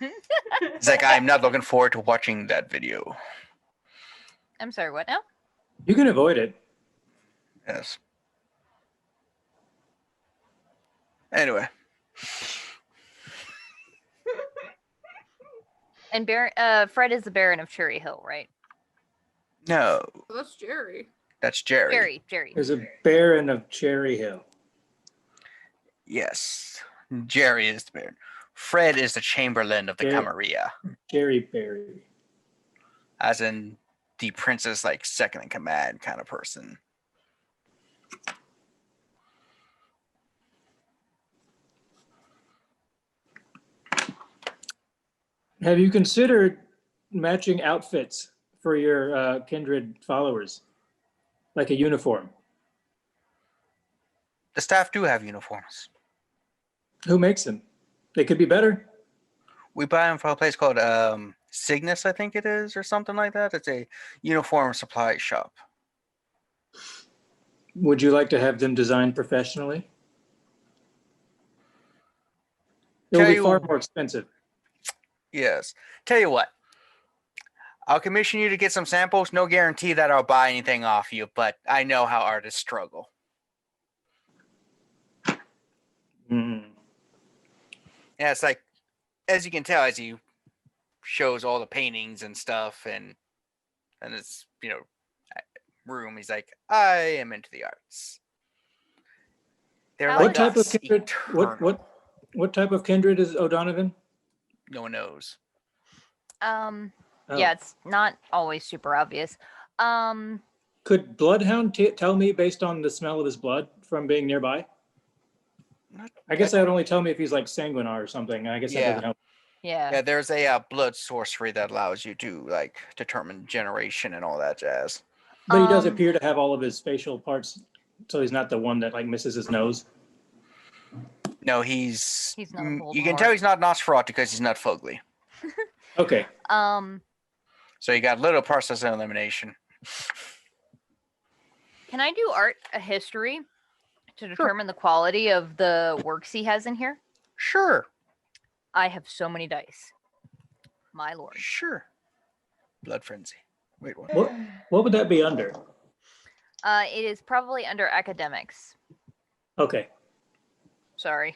It's like, I'm not looking forward to watching that video. I'm sorry, what now? You can avoid it. Yes. Anyway. And Fred is the Baron of Cherry Hill, right? No, Well, that's Jerry. that's Jerry. Jerry. There's a Baron of Cherry Hill. Yes. Jerry is the Baron. Fred is the Chamberlain of the Jerry. Camarilla. Jerry Berry. As in the princess, like, second in command kind of person. Have you considered matching outfits for your kindred followers? Like a uniform? The staff do have uniforms. Who makes them? They could be better. We buy them from a place called Cygnus, I think it is, or something like that. It's a uniform supply shop. Would you like to have them designed professionally? It will Tell be you- far more expensive. Yes. Tell you what. I'll commission you to get some samples. No guarantee that I'll buy anything off you, but I know how artists struggle. Mm. Yeah, it's like, as you can tell, as he shows all the paintings and stuff, and it's room, he's like, I am into the arts. They're What like type of us, kindred? eternal. What type of kindred is O'Donovan? No one knows. Oh. Yeah, it's not always super obvious. Could Bloodhound tell me based on the smell of his blood from being nearby? I guess that would only tell me if he's like sanguinar or something. I guess that doesn't help. Yeah. Yeah, there's a blood sorcery that allows you to like determine generation and all that jazz. But he does appear to have all of his facial parts, so he's not the one that like misses his nose. No, he's not you can tell Voldemort. he's not Nosferatu because he's not fugly. Okay. So you got little process of elimination. Can I do art a history to determine the quality of the works he has in here? Sure. I have so many dice. My lord. Sure. Blood frenzy. Wait, what? What would that be under? It is probably under academics. Okay. Sorry.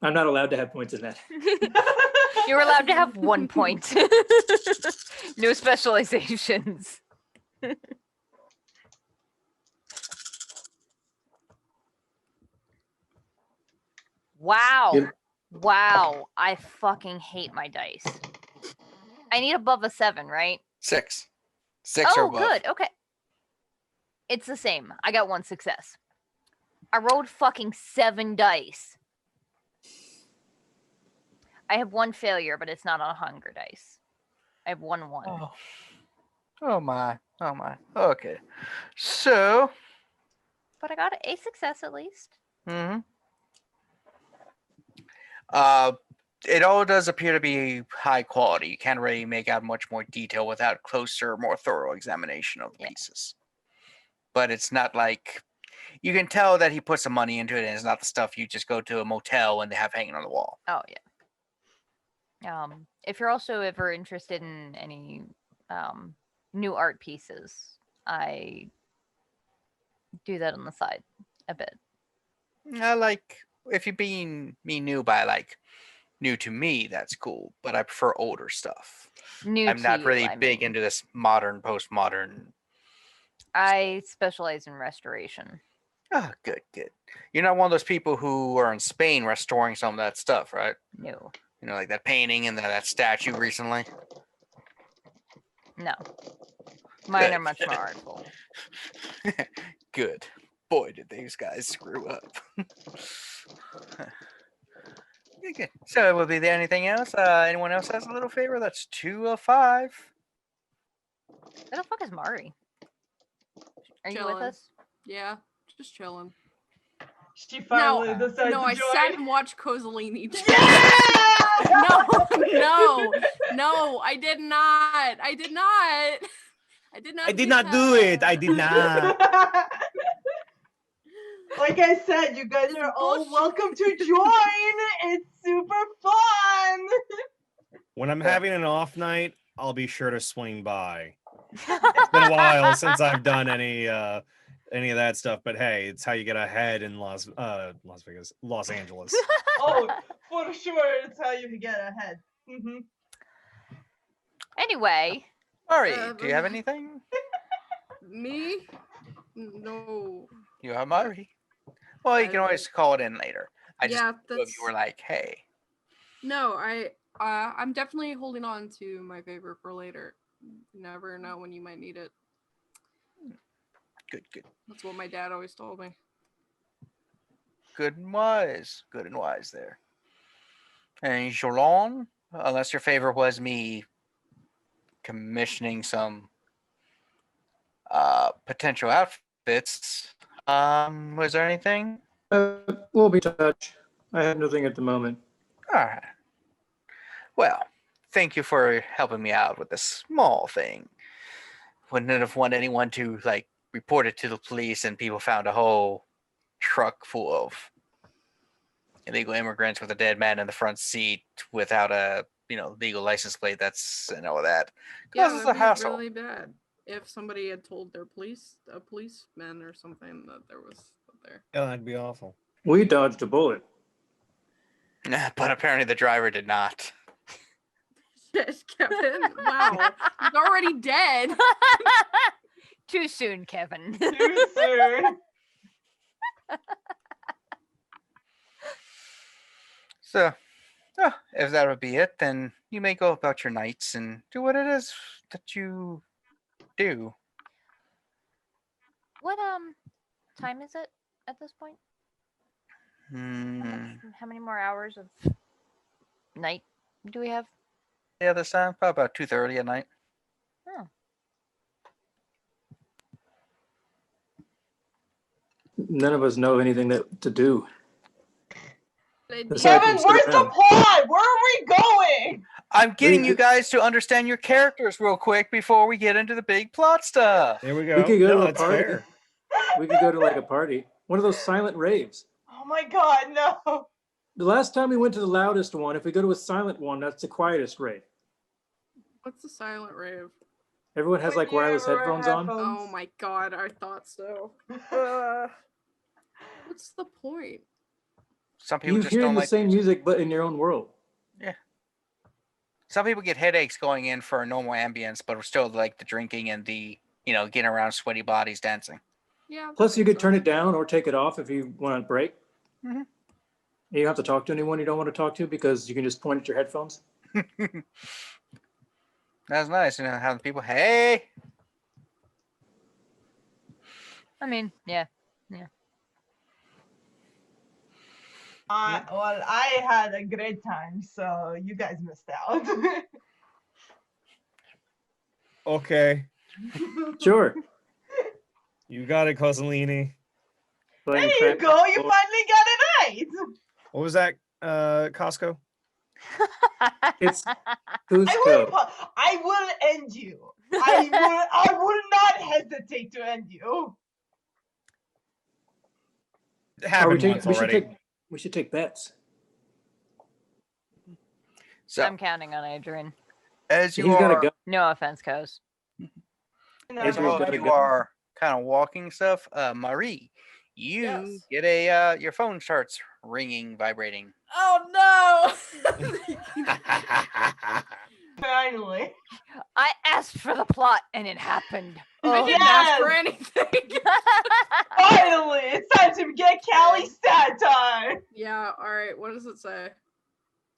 I'm not allowed to have points in that. You're allowed to have 1 point. No specializations. Wow. Yep. Wow. I fucking hate my dice. I need above a 7, right? 6. 6 or Oh, above. good. Okay. It's the same. I got 1 success. I rolled fucking 7 dice. I have 1 failure, but it's not on hunger dice. I have 1 1. Oh my. Oh my. Okay. So. But I got a success at least. Mm-hmm. It all does appear to be high quality. You can't really make out much more detail without closer, more thorough examination of the pieces. But it's not like you can tell that he put some money into it, and it's not the stuff you just go to a motel and they have hanging on the wall. Oh yeah. If you're also ever interested in any new art pieces, I do that on the side a bit. I like if you're being new by like new to me, that's cool. But I prefer older stuff. I'm not really big into this modern, postmodern. I specialize in restoration. Oh, good, good. You're not one of those people who are in Spain restoring some of that stuff, right? No. You know, like that painting and that statue recently? No. Mine Good. are much more artful. Good. Boy, did these guys screw up. Okay. So, will be there anything else? Anyone else has a little favor? That's 2 of 5. Where the fuck is Mari? Are you with Chilling. us? Yeah, just chilling. She finally decided to I join. sat and watched Kozaline eat. Yeah! No, I did not. I did not. I did not. I did not do it. I did not. Like I said, you guys are all welcome to join. It's super fun. When I'm having an off night, I'll be sure to swing by. It's been a while since I've done any of that stuff, but hey, it's how you get ahead in Los Angeles. Oh, for sure, it's how you get ahead. Mm-hmm. Anyway. Mari, do you have anything? Me? No. You have Mari. Well, you can always call it in later. I just you were like, hey. No, I'm definitely holding on to my favor for later. You never know when you might need it. Good, good. That's what my dad always told me. Good and wise. Good and wise there. And Jilon, unless your favor was me commissioning some potential outfits, was there anything? We'll be in touch. I have nothing at the moment. All right. Well, thank you for helping me out with this small thing. Wouldn't have wanted anyone to like report it to the police and people found a whole truck full of illegal immigrants with a dead man in the front seat without a legal license plate. That's and all that. Yeah, Causes a that'd be hassle. really bad if somebody had told a policeman or something that there was there. Yeah, that'd be awful. We dodged a bullet. But apparently the driver did not. Shit, Kevin. Wow. He's already dead. Too soon, Kevin. Too soon. So, if that would be it, then you may go about your nights and do what it is that you do. What time is it at this point? Hmm. How many more hours of night do we have? Yeah, this time probably about 2:30 at night. Oh. None of us know anything to do. Indeed. Aside Kevin, from sit where's the around. plot? Where are we going? I'm getting We you could- guys to understand your characters real quick before we get into the big plot stuff. There we go. We could go no, to a that's party. fair. We could go to like a party. One of those silent raves. Oh my god, no. The last time we went to the loudest one, if we go to a silent one, that's the quietest rave. What's the silent rave? Everyone has like wireless headphones on. Oh my god, I thought so. What's the point? Some people You just hear don't the like same music, but in your own world. Some people get headaches going in for a normal ambience, but still like the drinking and the, getting around sweaty bodies dancing. Yeah. that Plus, you makes could turn sense. it down or take it off if you want to break. Mhm. You don't have to talk to anyone you don't want to talk to because you can just point at your headphones. That's nice, having people, hey. I mean, yeah. Well, I had a great time, so you guys missed out. Okay. Sure. You got it, Kozaline. Playing There you crack- go. You finally got it right. What was that, Costco? It's Cusco. I will end you. I will not hesitate to end you. It happened once already. We should take bets. So I'm counting on Adrian. as you He's got a are, gun. No offense, Coz. as Adrian's got a you gun. are kind of walking stuff, Marie, you Yes. get a your phone starts ringing, vibrating. Oh no! Finally. I asked for the plot and it happened. I Oh. didn't ask for anything. Finally. It's time to get Callie stat time. Yeah, alright, what does it say?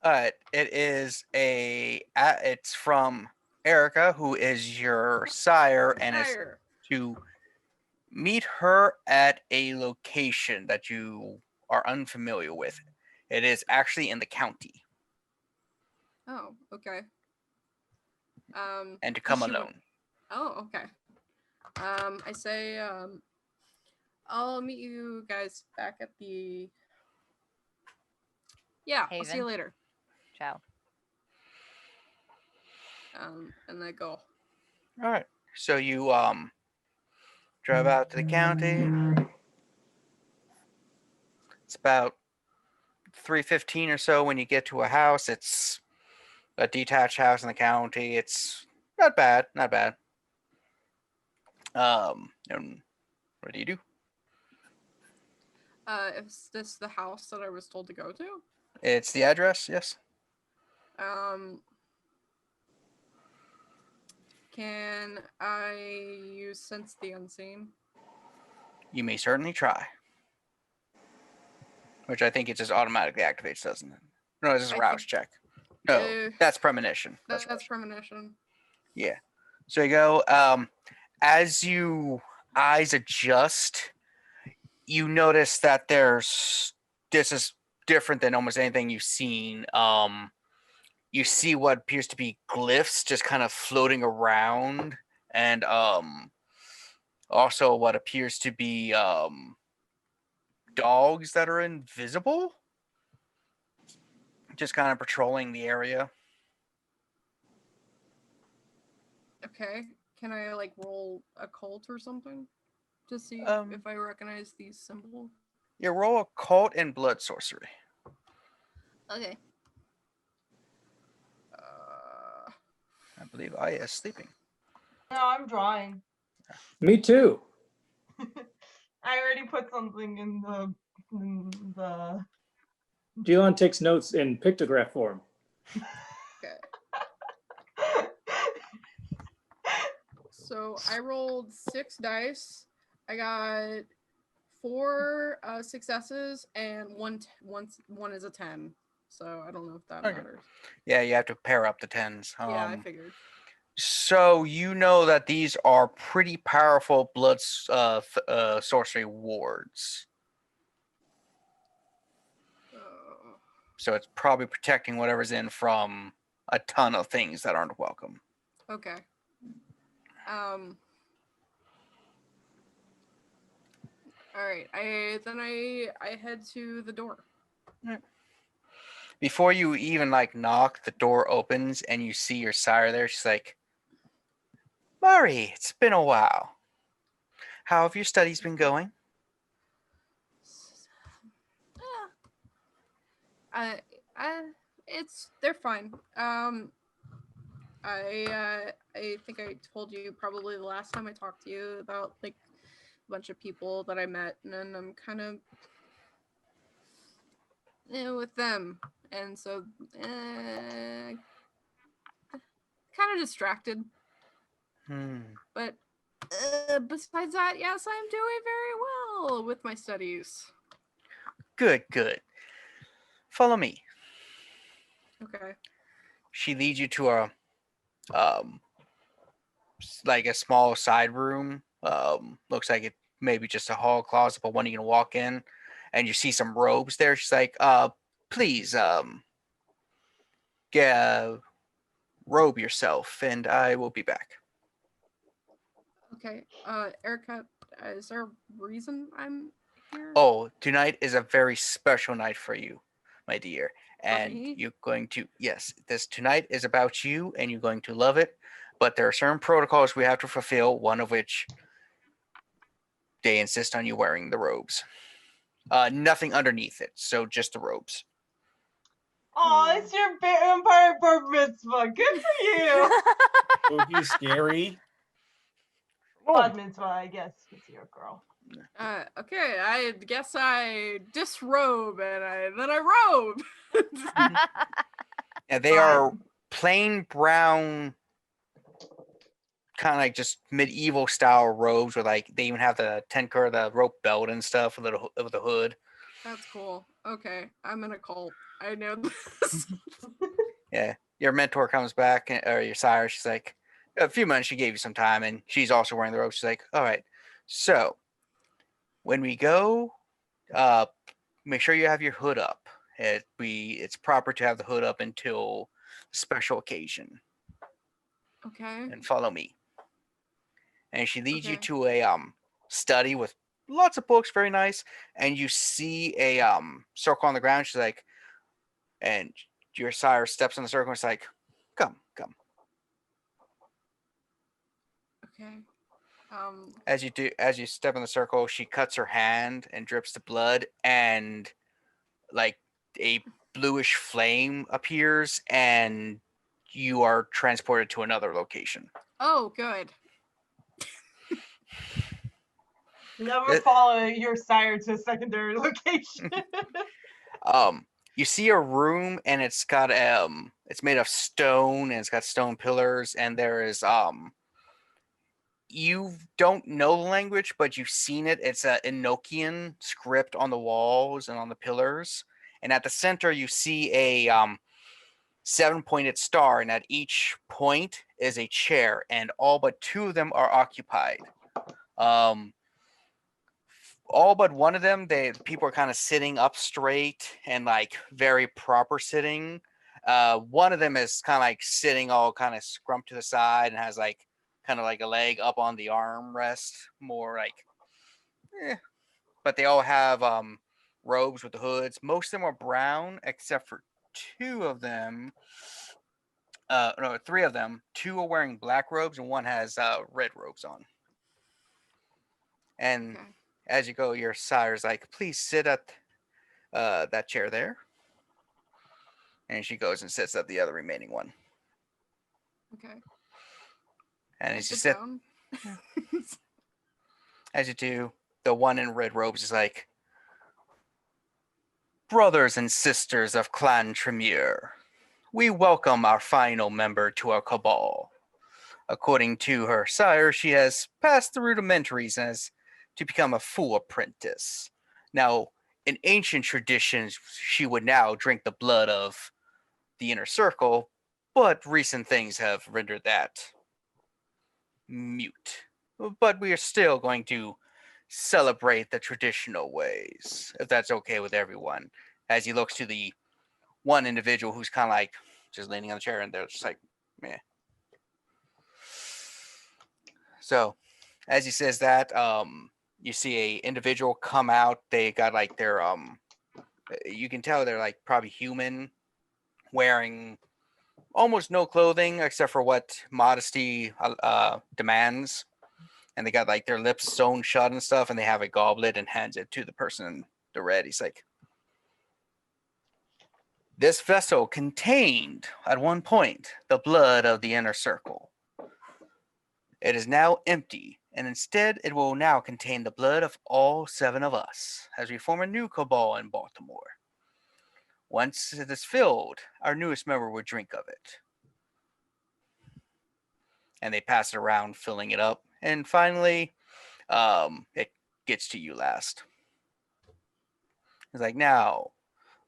It is it's from Erica, who is your sire, and is Fire. to meet her at a location that you are unfamiliar with. It is actually in the county, Oh, okay. and to come She- alone. Oh, okay. I say, I'll meet you guys back at the. Yeah, I'll see you Haven. later. Ciao. And I go. All right. So you drive out to the county. It's about 3:15 or so when you get to a house. It's a detached house in the county. It's not bad, not bad. And what do you do? Is this the house that I was told to go to? It's the address, yes. Can I use Sense the Unseen? You may certainly try. Which I think it just automatically activates, doesn't it? No, it's just a I rouse think- check. No, that's premonition. That's premonition. Yeah. So you go, as you eyes adjust, you notice that this is different than almost anything you've seen. You see what appears to be glyphs just kind of floating around, and also what appears to be dogs that are invisible, just kind of patrolling the area. Okay. Can I like roll a cult or something to see if I recognize these symbols? You roll occult and blood sorcery. Okay. I believe I is sleeping. No, I'm drawing. Me too. I already put something in the Jilon takes notes in pictograph form. Okay. So I rolled 6 dice. I got 4 successes and one is a 10. So I don't know if that Okay. matters. Yeah, you have to pair up the tens. Yeah, I figured. So you know that these are pretty powerful blood sorcery wards. So it's probably protecting whatever's in from a ton of things that aren't welcome. Okay. All right. I head to the door. Before you even knock, the door opens and you see your sire there. She's like, Murray, it's been a while. How have your studies been going? They're fine. I think I told you probably the last time I talked to you about a bunch of people that I met, and then I'm kind of with them, and so kind of distracted. But besides that, yes, I'm doing very well with my studies. Good, good. Follow me. Okay. She leads you to a a small side room. Looks like it maybe just a hall closet, but one you can walk in, and you see some robes there. She's like, please, robe yourself, and I will be back. Okay. Erica, is there a reason I'm here? Oh, tonight is a very special night for you, my dear. And me? you're going to, yes, this tonight is about you, and you're going to love it. But there are certain protocols we have to fulfill, one of which they insist on you wearing the robes. Nothing underneath it, so just the robes. Oh, it's your vampire bar mitzvah. Good for you. Would be scary. Bar mitzvah, I guess, because you're a girl. Okay, I guess I disrobe and then I robe. Yeah, they are plain brown, kind of just medieval style robes with they even have the tenker, the rope belt and stuff with the hood. That's cool. Okay, I'm in a cult. I know this. Yeah, your mentor comes back, or your sire. She's like, a few months. She gave you some time, and she's also wearing the robe. She's like, all right, so when we go, make sure you have your hood up. It's proper to have the hood up until a special occasion. Okay. And follow me. And she leads you Okay. to a study with lots of books, very nice. And you see a circle on the ground. She's like, and your sire steps in the circle. And it's like, come. Okay. As you step in the circle, she cuts her hand and drips the blood, and a bluish flame appears, and you are transported to another location. Oh, good. Never follow your sire to a secondary location. You see a room, and it's got it's made of stone, and it's got stone pillars, and there is you don't know the language, but you've seen it. It's a Enochian script on the walls and on the pillars, and at the center you see a 7-pointed star, and at each point is a chair, and all but 2 of them are occupied. All but one of them, people are kind of sitting up straight and very proper sitting. One of them is kind of sitting all kind of scrumped to the side and has kind of a leg up on the armrest, more But they all have robes with the hoods. Most of them are brown, except for 2 of them. No, 3 of them. 2 are wearing black robes, and 1 has red robes on. And as you go, your sire's like, please sit at that chair there. And she goes and sits at the other remaining one. Okay. And as you sit, as you do, the one in red robes is like, Brothers and sisters of Clan Tremere, we welcome our final member to our cabal. According to her sire, she has passed the rudimentaries as to become a full apprentice. Now, in ancient traditions, she would now drink the blood of the inner circle, but recent things have rendered that mute. But we are still going to celebrate the traditional ways, if that's okay with everyone. As he looks to the one individual who's kind of like just leaning on the chair, and they're just like, meh. So, as he says that, you see a individual come out. They got like their you can tell they're like probably human, wearing almost no clothing except for what modesty demands. And they got like their lips sewn shut and stuff, and they have a goblet and hands it to the person in the red. He's like, this vessel contained, at one point, the blood of the inner circle. It is now empty, and instead it will now contain the blood of all 7 of us, as we form a new cabal in Baltimore. Once it is filled, our newest member will drink of it. And they pass it around, filling it up, and finally, it gets to you last. It's like, now,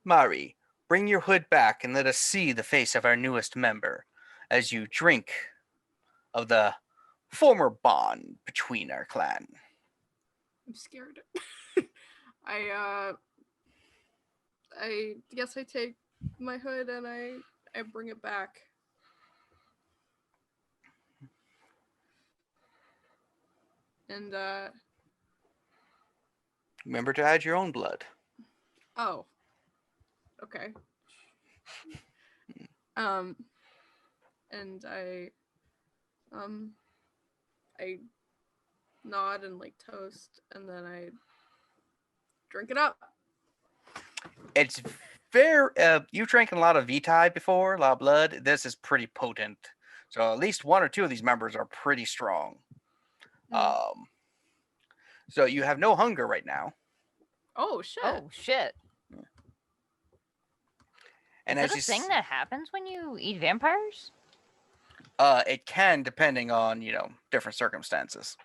Mari, bring your hood back and let us see the face of our newest member as you drink of the former bond between our clan. I'm scared. I guess I take my hood and I bring it back. And Remember to add your own blood. oh. Okay. And I nod and like toast, and then I drink it up. It's very you've drank a lot of Vitae before, a lot of blood. This is pretty potent. So at least 1 or 2 of these members are pretty strong. So you have no hunger right now. Oh shit. Oh shit. And Is as that you a thing that happens when you eat vampires? it can, depending on, different circumstances.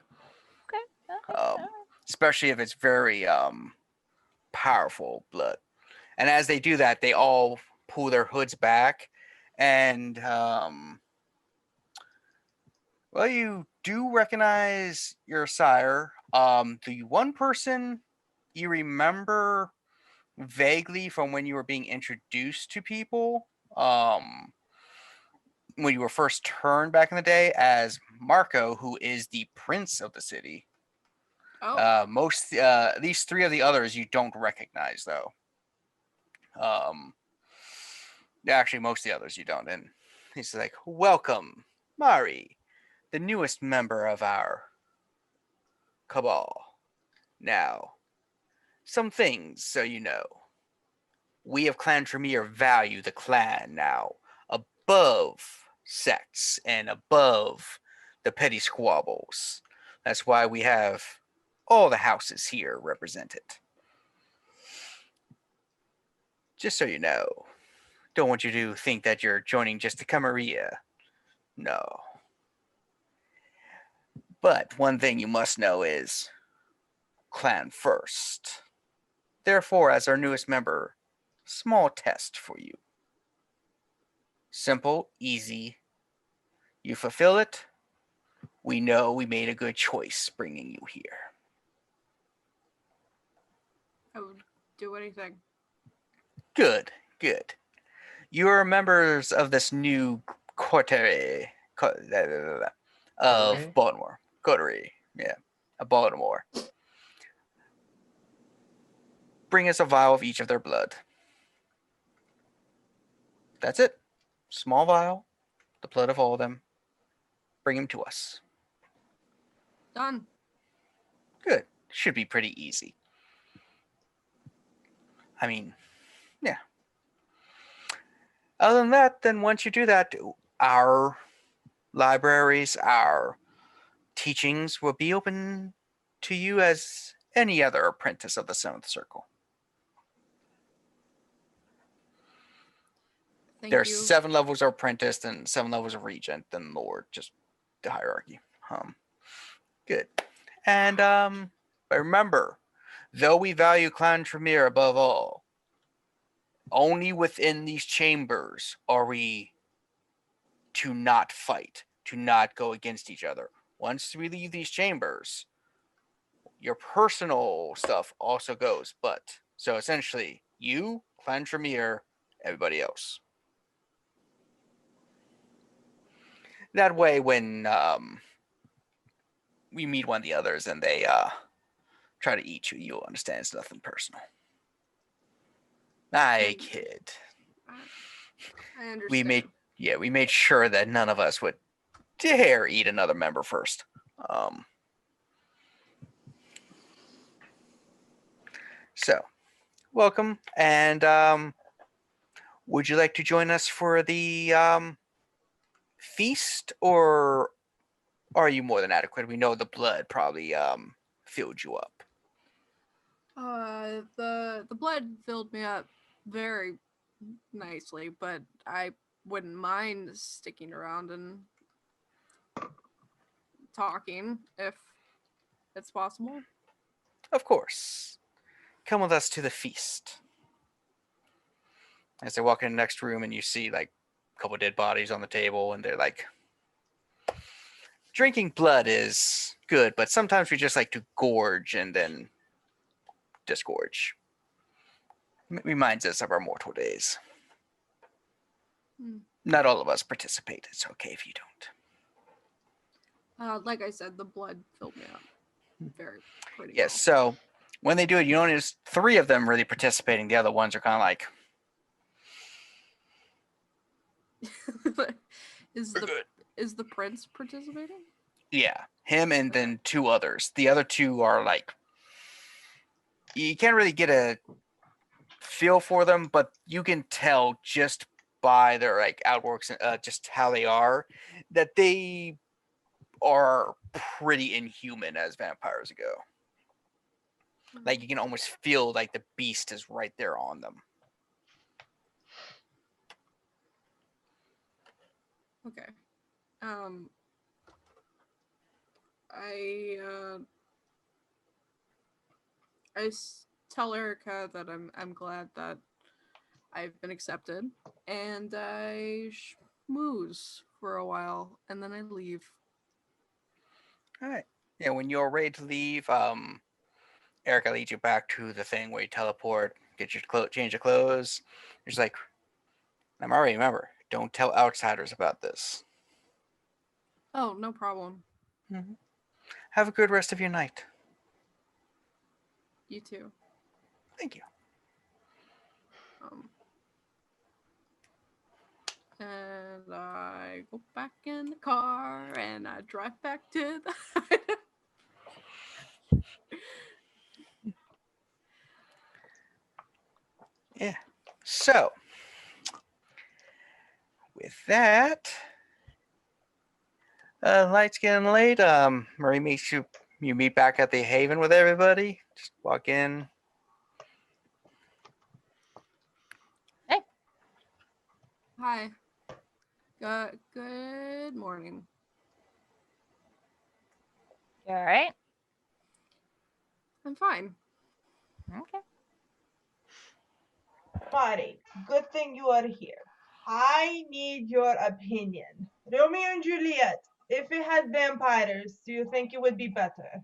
Okay. Especially if it's very powerful blood. And as they do that, they all pull their hoods back, and well, you do recognize your sire. The one person you remember vaguely from when you were being introduced to people, when you were first turned back in the day, as Marco, who is the prince of the city. Oh. At least 3 of the others you don't recognize, though. Actually, most of the others you don't. And he's like, welcome, Mari, the newest member of our cabal. Now, some things so you know. We of Clan Tremere value the clan now above sects and above the petty squabbles. That's why we have all the houses here represented. Just so you know. Don't want you to think that you're joining just a camarilla. No. But one thing you must know is clan first. Therefore, as our newest member, small test for you. Simple, easy. You fulfill it, we know we made a good choice bringing you here. I would do anything. Good. You are members of this new coterie of Baltimore. Coterie, yeah, of Baltimore. Bring us a vial of each of their blood. That's it. Small vial, the blood of all of them. Bring them to us. Done. Good. Should be pretty easy. I mean, yeah. Other than that, then once you do that, our libraries, our teachings will be open to you as any other apprentice of the 7th Circle. There's you. 7 levels of apprentice and 7 levels of regent, then lord, just the hierarchy. Good. And but remember, though we value Clan Tremere above all, only within these chambers are we to not fight, to not go against each other. Once we leave these chambers, your personal stuff also goes. But so essentially, you, Clan Tremere, everybody else. That way, when we meet one of the others and they try to eat you, you'll understand it's nothing personal. I kid. I understand. We made sure that none of us would dare eat another member first. So, welcome, and would you like to join us for the feast, or are you more than adequate? We know the blood probably filled you up. The blood filled me up very nicely, but I wouldn't mind sticking around and talking if it's possible. Of course. Come with us to the feast. As they walk in the next room and you see like a couple dead bodies on the table, and they're like, drinking blood is good, but sometimes we just like to gorge and then disgorge. Reminds us of our mortal days. Not all of us participate. It's okay if you don't. Like I said, the blood filled me up very pretty Yes, so when they do it, you notice 3 of them really participating. The other ones are kind of like, Is the prince participating? yeah, him and then 2 others. The other 2 are like, you can't really get a feel for them, but you can tell just by their like outworks, just how they are, that they are pretty inhuman as vampires go. Like you can almost feel like the beast is right there on them. Okay. I tell Erica that I'm glad that I've been accepted, and I schmooze for a while, and then I leave. All right. Yeah, when you're ready to leave, Erica leads you back to the thing where you teleport, get your change of clothes. She's like, I'm already, remember, don't tell outsiders about this. Oh, no problem. Mm-hmm. Have a good rest of your night. You too. Thank you. And I go back in the car and I drive back to the Yeah. So, with that, light's getting late. Marie meets you. You meet back at the Haven with everybody. Just walk in. Hey. Hi. Good morning. You all right? I'm fine. Okay. Marty, good thing you are here. I need your opinion. Romeo and Juliet, if it had vampires, do you think it would be better?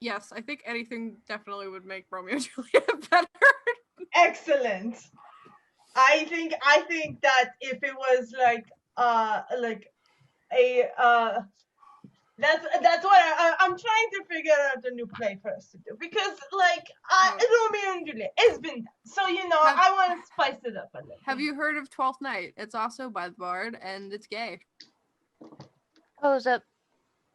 Yes, I think anything definitely would make Romeo and Juliet better. Excellent. I think that if it was like a that's what I'm trying to figure out a new play for us to do, because like Romeo and Juliet, it's been done. So I want to spice it up a little. Have you heard of 12th Night? It's also by the Bard, and it's gay. Koza,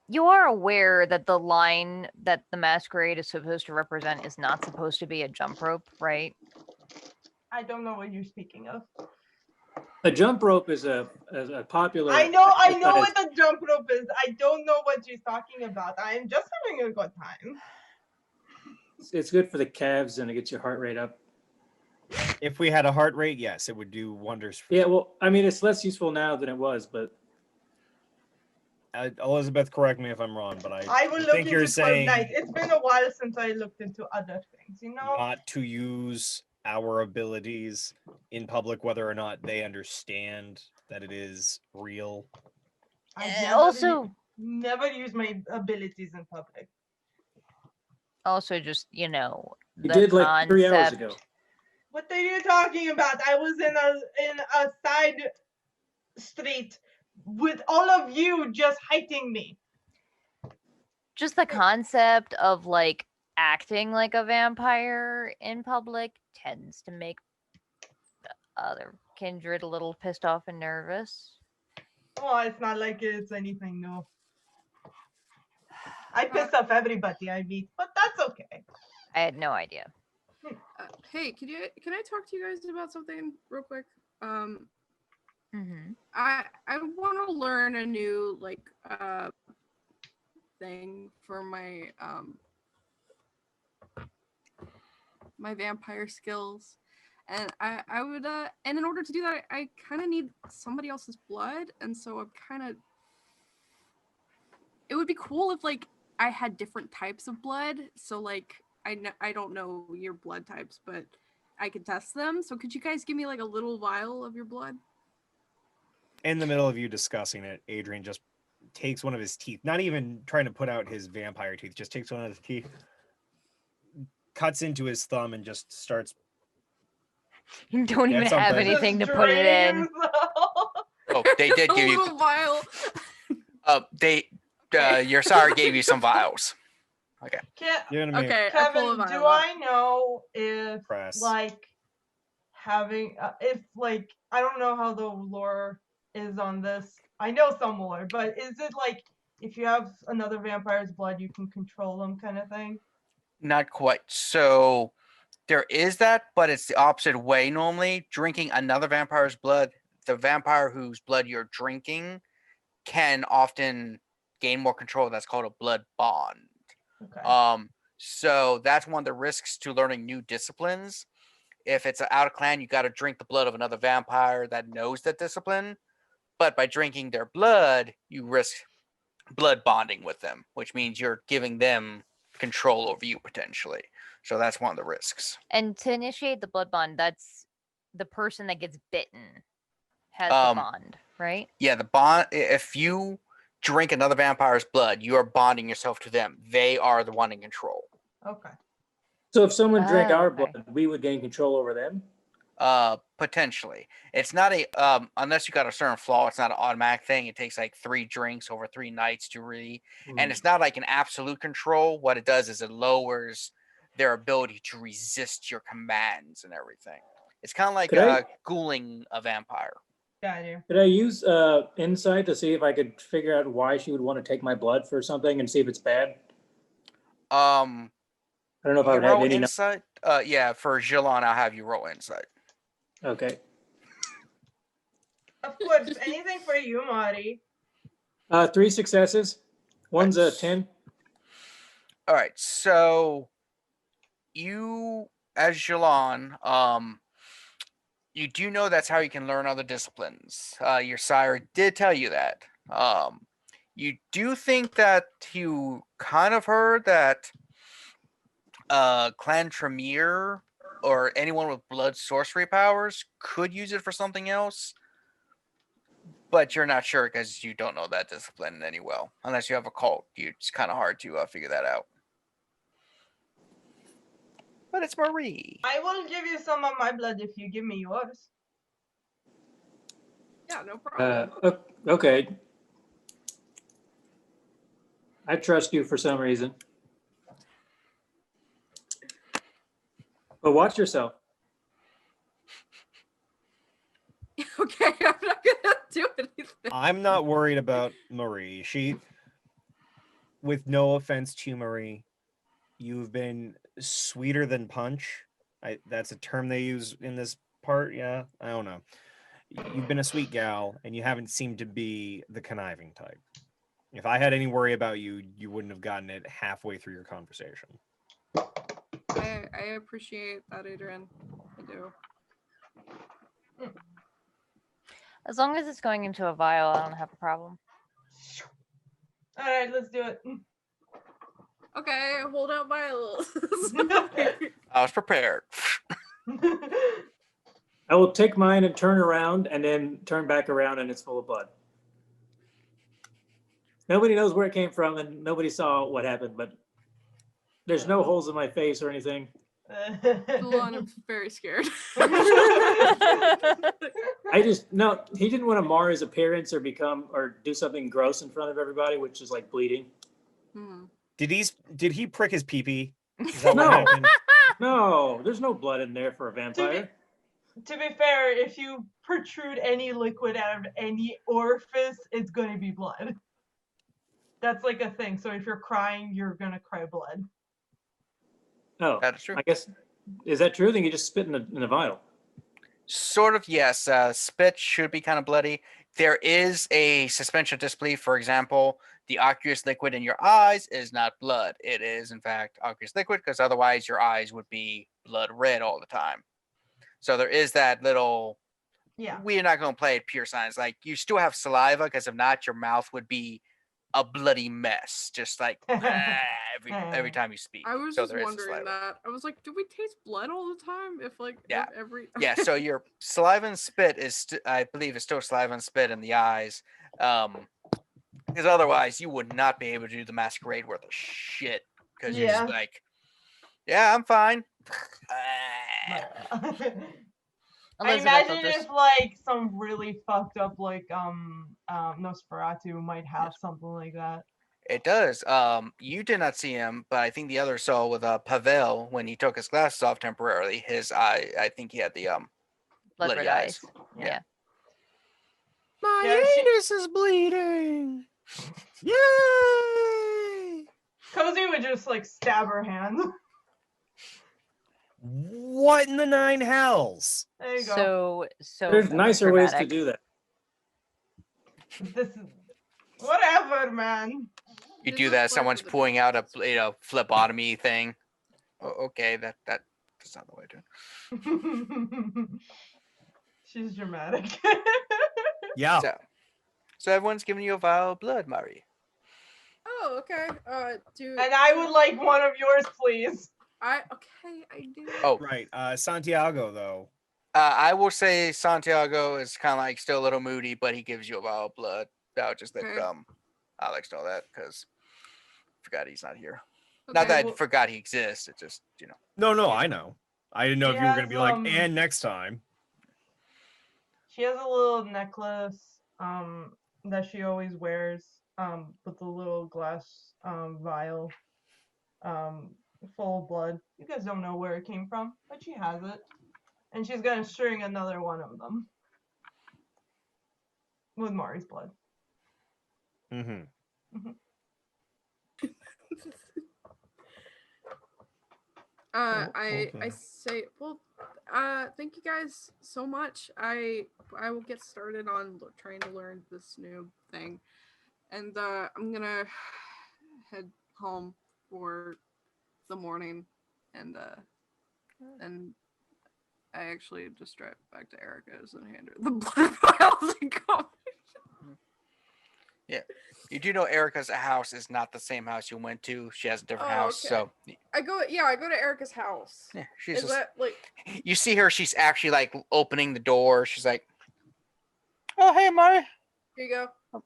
you are aware that the line that the Masquerade is supposed to represent is not supposed to be a jump rope, right? I don't know what you're speaking of. A jump rope is a popular. I know what the jump rope is. I don't know what she's talking about. I am just having a good time. It's good for the calves and it gets your heart rate up. If we had a heart rate, yes, it would do wonders for Yeah, well, I mean, it's less useful now than it was, but Elizabeth, correct me if I'm wrong, but I will look think into you're 12 saying nights. It's been a while since I looked into other things, you know? not to use our abilities in public, whether or not they understand that it is real. Also, never use my abilities in public. also just, you know, you the did like 3 hours ago. What are you talking about? I was in a side street with all of you just hating me. Just the concept of like acting like a vampire in public tends to make the other kindred a little pissed off and nervous. Oh, it's not like it's anything new. I piss off everybody I meet, but that's okay. I had no idea. Hey, can I talk to you guys about something real quick? Mm-hmm. I want to learn a new thing for my my vampire skills, and I would and in order to do that, I kind of need somebody else's blood, and so I'm kind of. It would be cool if like I had different types of blood, so like I don't know your blood types, but I could test them. So could you guys give me like a little vial of your blood? In the middle of you discussing it, Adrian just takes one of his teeth, not even trying to put out his vampire teeth, just takes one of his teeth, cuts into his thumb, and just starts. You don't even That's have something. anything to Just put it draining in. himself. Oh, they did A give you. little vial. Your sire gave you some vials. Okay. Give it to me. Okay, I pull a Kevin, do vial out. I know if Press. like having if like I don't know how the lore is on this. I know some lore, but is it like if you have another vampire's blood, you can control them, kind of thing? Not quite. So there is that, but it's the opposite way normally. Drinking another vampire's blood, the vampire whose blood you're drinking can often gain more control. That's called a blood bond. Okay. So that's one of the risks to learning new disciplines. If it's out of clan, you got to drink the blood of another vampire that knows that discipline. But by drinking their blood, you risk blood bonding with them, which means you're giving them control over you potentially. So that's one of the risks. And to initiate the blood bond, that's the person that gets bitten has the bond, right? Yeah, the bond. If you drink another vampire's blood, you are bonding yourself to them. They are the one in control. Okay. So if someone drank our okay. blood, we would gain control over them? Potentially. It's not a unless you got a certain flaw, it's not an automatic thing. It takes like 3 drinks over 3 nights to really and it's not like an absolute control. What it does is it lowers their ability to resist your commands and everything. It's kind of like ghouling a vampire. Got you. Could I use insight to see if I could figure out why she would want to take my blood for something and see if it's bad? I don't know if I would have any insight. Yeah, for Jilon, I'll have you roll insight. Okay. Of course, anything for you, Marty. 3 successes. One's a 10. All right, so you, as Jilon, you do know that's how you can learn other disciplines. Your sire did tell you that. You do think that you kind of heard that Clan Tremere or anyone with blood sorcery powers could use it for something else, but you're not sure because you don't know that discipline any well. Unless you have a cult, it's kind of hard to figure that out. But it's Marie. I will give you some of my blood if you give me yours. Yeah, no problem. Okay. I trust you for some reason. But watch yourself. Okay, I'm not gonna do anything. I'm not worried about Marie. With no offense to Marie, you've been sweeter than punch. That's a term they use in this part. Yeah, I don't know. You've been a sweet gal, and you haven't seemed to be the conniving type. If I had any worry about you, you wouldn't have gotten it halfway through your conversation. I appreciate that, Adrian. I do. As long as it's going into a vial, I don't have a problem. All right, let's do it. Okay, hold out vials. I was prepared. I will take mine and turn around and then turn back around and it's full of blood. Nobody knows where it came from and nobody saw what happened, but there's no holes in my face or anything. Jilon, I'm very scared. No, he didn't want to mar his appearance or do something gross in front of everybody, which is like bleeding. Hmm. Did he prick his pee-pee? No. No, there's no blood in there for a vampire. To be fair, if you protrude any liquid out of any orifice, it's going to be blood. That's like a thing. So if you're crying, you're going to cry blood. Oh, That is true. I guess, is that true? Then you just spit in a vial. Sort of, yes. Spit should be kind of bloody. There is a suspension of disbelief. For example, the aqueous liquid in your eyes is not blood. It is, in fact, aqueous liquid, because otherwise your eyes would be blood red all the time. So there is that little. Yeah. We're not going to play it pure science. Like, you still have saliva, because if not, your mouth would be a bloody mess, just like every time you speak. I was So just there is wondering saliva. that. I was like, do we taste blood all the time? If like Yeah. if every Yeah, so your saliva and spit is, I believe, is still saliva and spit in the eyes, because otherwise you would not be able to do the masquerade worth of shit. Because you're just like, yeah, I'm fine. I Elizabeth will imagine just if like some really fucked up like Nosferatu might have something like that. It does. You did not see him, but I think the others saw with Pavel when he took his glasses off temporarily. His eye, I think he had the blood bloody red eyes. eyes. Yeah. Yeah. My Yeah, anus is bleeding. Yay! Cozy would just like stab her hand. What in the nine hells? There you go. So There's nicer ways to dramatic. do that. This is whatever, man. You This do is that. fun Someone's for the pulling out a pictures. phlebotomy thing. Okay, that's not the way to do it. She's dramatic. Yeah. So everyone's giving you a vial of blood, Mari. Oh, okay. Do And I would like one of yours, please. I do. Oh, Right. Santiago, though. I will say Santiago is kind of like still a little moody, but he gives you a vial of blood. I'll just let Okay. Alex know that, because forgot he's not here. Okay, Not that I well- forgot he exists. It just, No, I know. I didn't know She if you were going has, to be like, and next time. She has a little necklace that she always wears with a little glass vial full of blood. You guys don't know where it came from, but she has it. And she's gonna string another one of them with Mari's blood. Mm-hmm. I okay. say, well, thank you guys so much. I will get started on trying to learn this new thing, and I'm gonna head home for the morning, and I actually just drive back to Erica's and hand her the blood vials and go. yeah. You do know Erica's house is not the same house you went to. She has a different Oh, house. okay. So I go to Erica's house. yeah, she's Is just. that like? You see her. She's actually like opening the door. She's like, "Oh, hey, Mari." Here you go.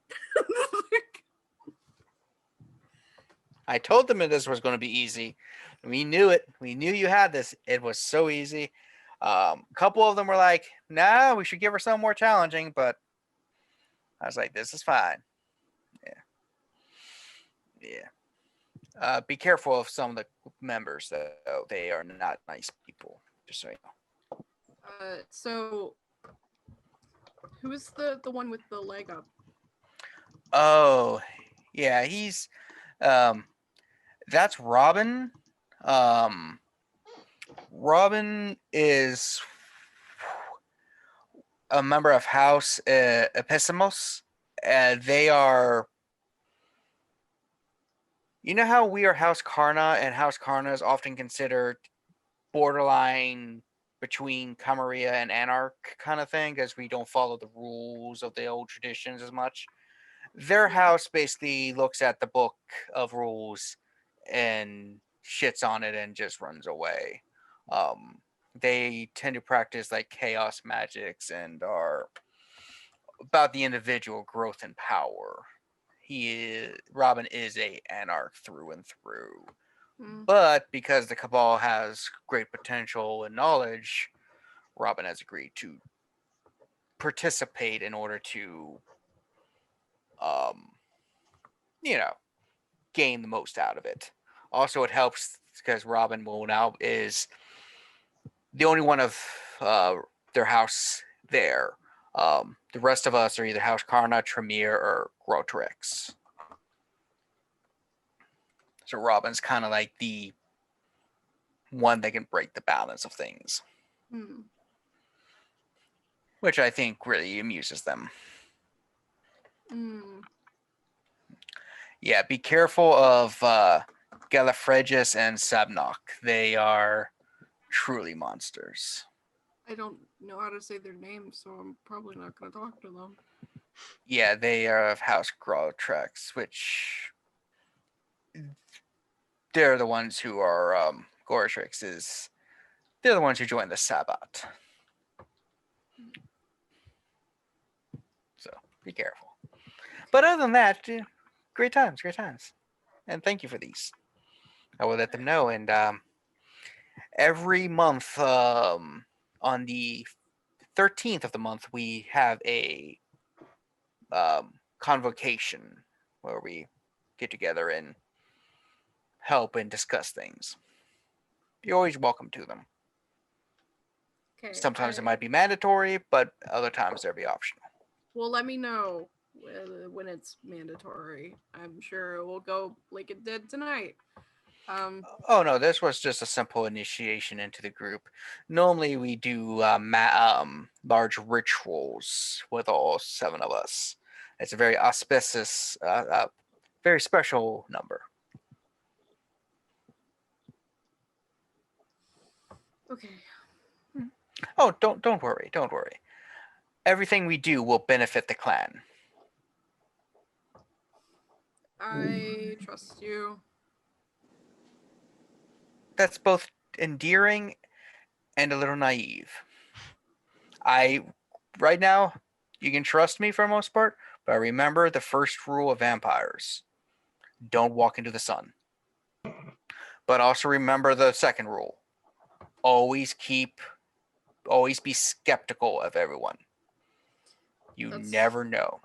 I told them that this was going to be easy. We knew it. We knew you had this. It was so easy. A couple of them were like, "Nah, we should give her something more challenging." But I was like, "This is fine." Yeah. Be careful of some of the members, though. They are not nice people. Just so you know. So who is the one with the leg up? Oh, yeah. He's that's Robin. Robin is a member of House Episemos. They are. You know how we are House Karna, and House Karna is often considered borderline between Camarilla and Anarch kind of thing, because we don't follow the rules of the old traditions as much. Their house basically looks at the book of rules and shits on it and just runs away. They tend to practice like chaos magics and are about the individual growth and power. Robin is a anarch through and through. But because the Cabal has great potential and knowledge, Robin has agreed to participate in order to, gain the most out of it. Also, it helps because Robin will now is the only one of their house there. The rest of us are either House Karna, Tremere, or Grotrix. So Robin's kind of like the one that can break the balance of things. Which I think really amuses them. Yeah, be careful of Gallifregus and Sabnock. They are truly monsters. I don't know how to say their names, so I'm probably not going to talk to them. Yeah, they are of House Grotrix, which they're the ones who are Goratrix they're the ones who joined the Sabbat. So be careful. But other than that, great times. And thank you for these. I will let them know. And every month, on the 13th of the month, we have a convocation where we get together and help and discuss things. You're always welcome to them. Okay. Sometimes it might be mandatory, but other times they'll be optional. Well, let me know when it's mandatory. I'm sure it will go like it did tonight. Oh no, this was just a simple initiation into the group. Normally we do large rituals with all 7 of us. It's a very auspicious, very special number. Okay. Oh, don't worry. Everything we do will benefit the clan. I trust you. That's both endearing and a little naive. Right now, you can trust me for the most part, but remember the first rule of vampires. Don't walk into the sun. But also remember the second rule. Always be skeptical of everyone. That's never know.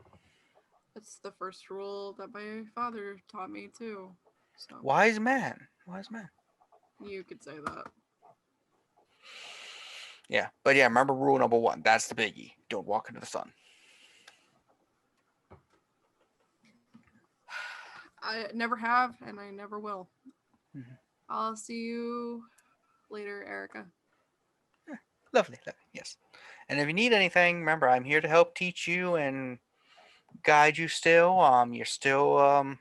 That's the first rule that my father taught me too. So. Wise man. You could say that. Yeah, but yeah, remember rule number 1. That's the biggie. Don't walk into the sun. I never have, and I never will. Mm-hmm. I'll see you later, Erica. Yeah, lovely, yes. And if you need anything, remember, I'm here to help teach you and guide you still. You're still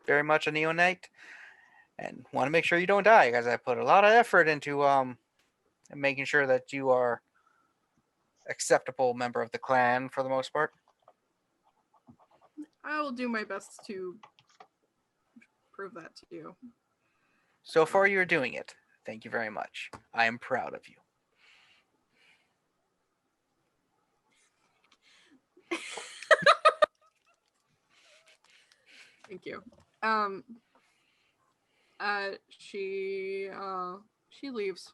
very much a neonate, and want to make sure you don't die, because I put a lot of effort into making sure that you are acceptable member of the clan for the most part. I will do my best to prove that to you. So far, you're doing it. Thank you very much. I am proud of you. Thank you. She leaves.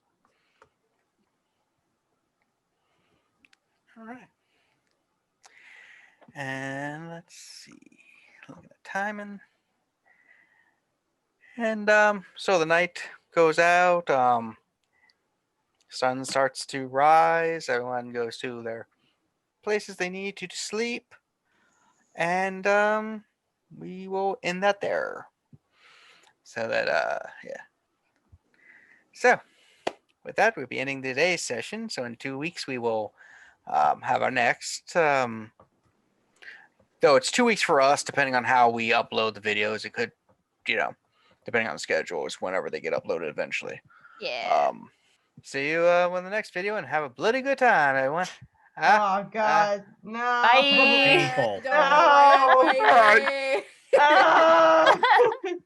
All right. And let's see. Look at the timing. And so the night goes out. Sun starts to rise. Everyone goes to their places they need to sleep. And we will end that there. So that yeah. So with that, we'll be ending today's session. So in 2 weeks, we will have our next. Though it's 2 weeks for us, depending on how we upload the videos. It could, depending on the schedule, is whenever they get uploaded eventually. Yeah. See you in the next video and have a bloody good time, everyone. Oh God, no. Bye. Painful. Don't know why I No. waited. Ah!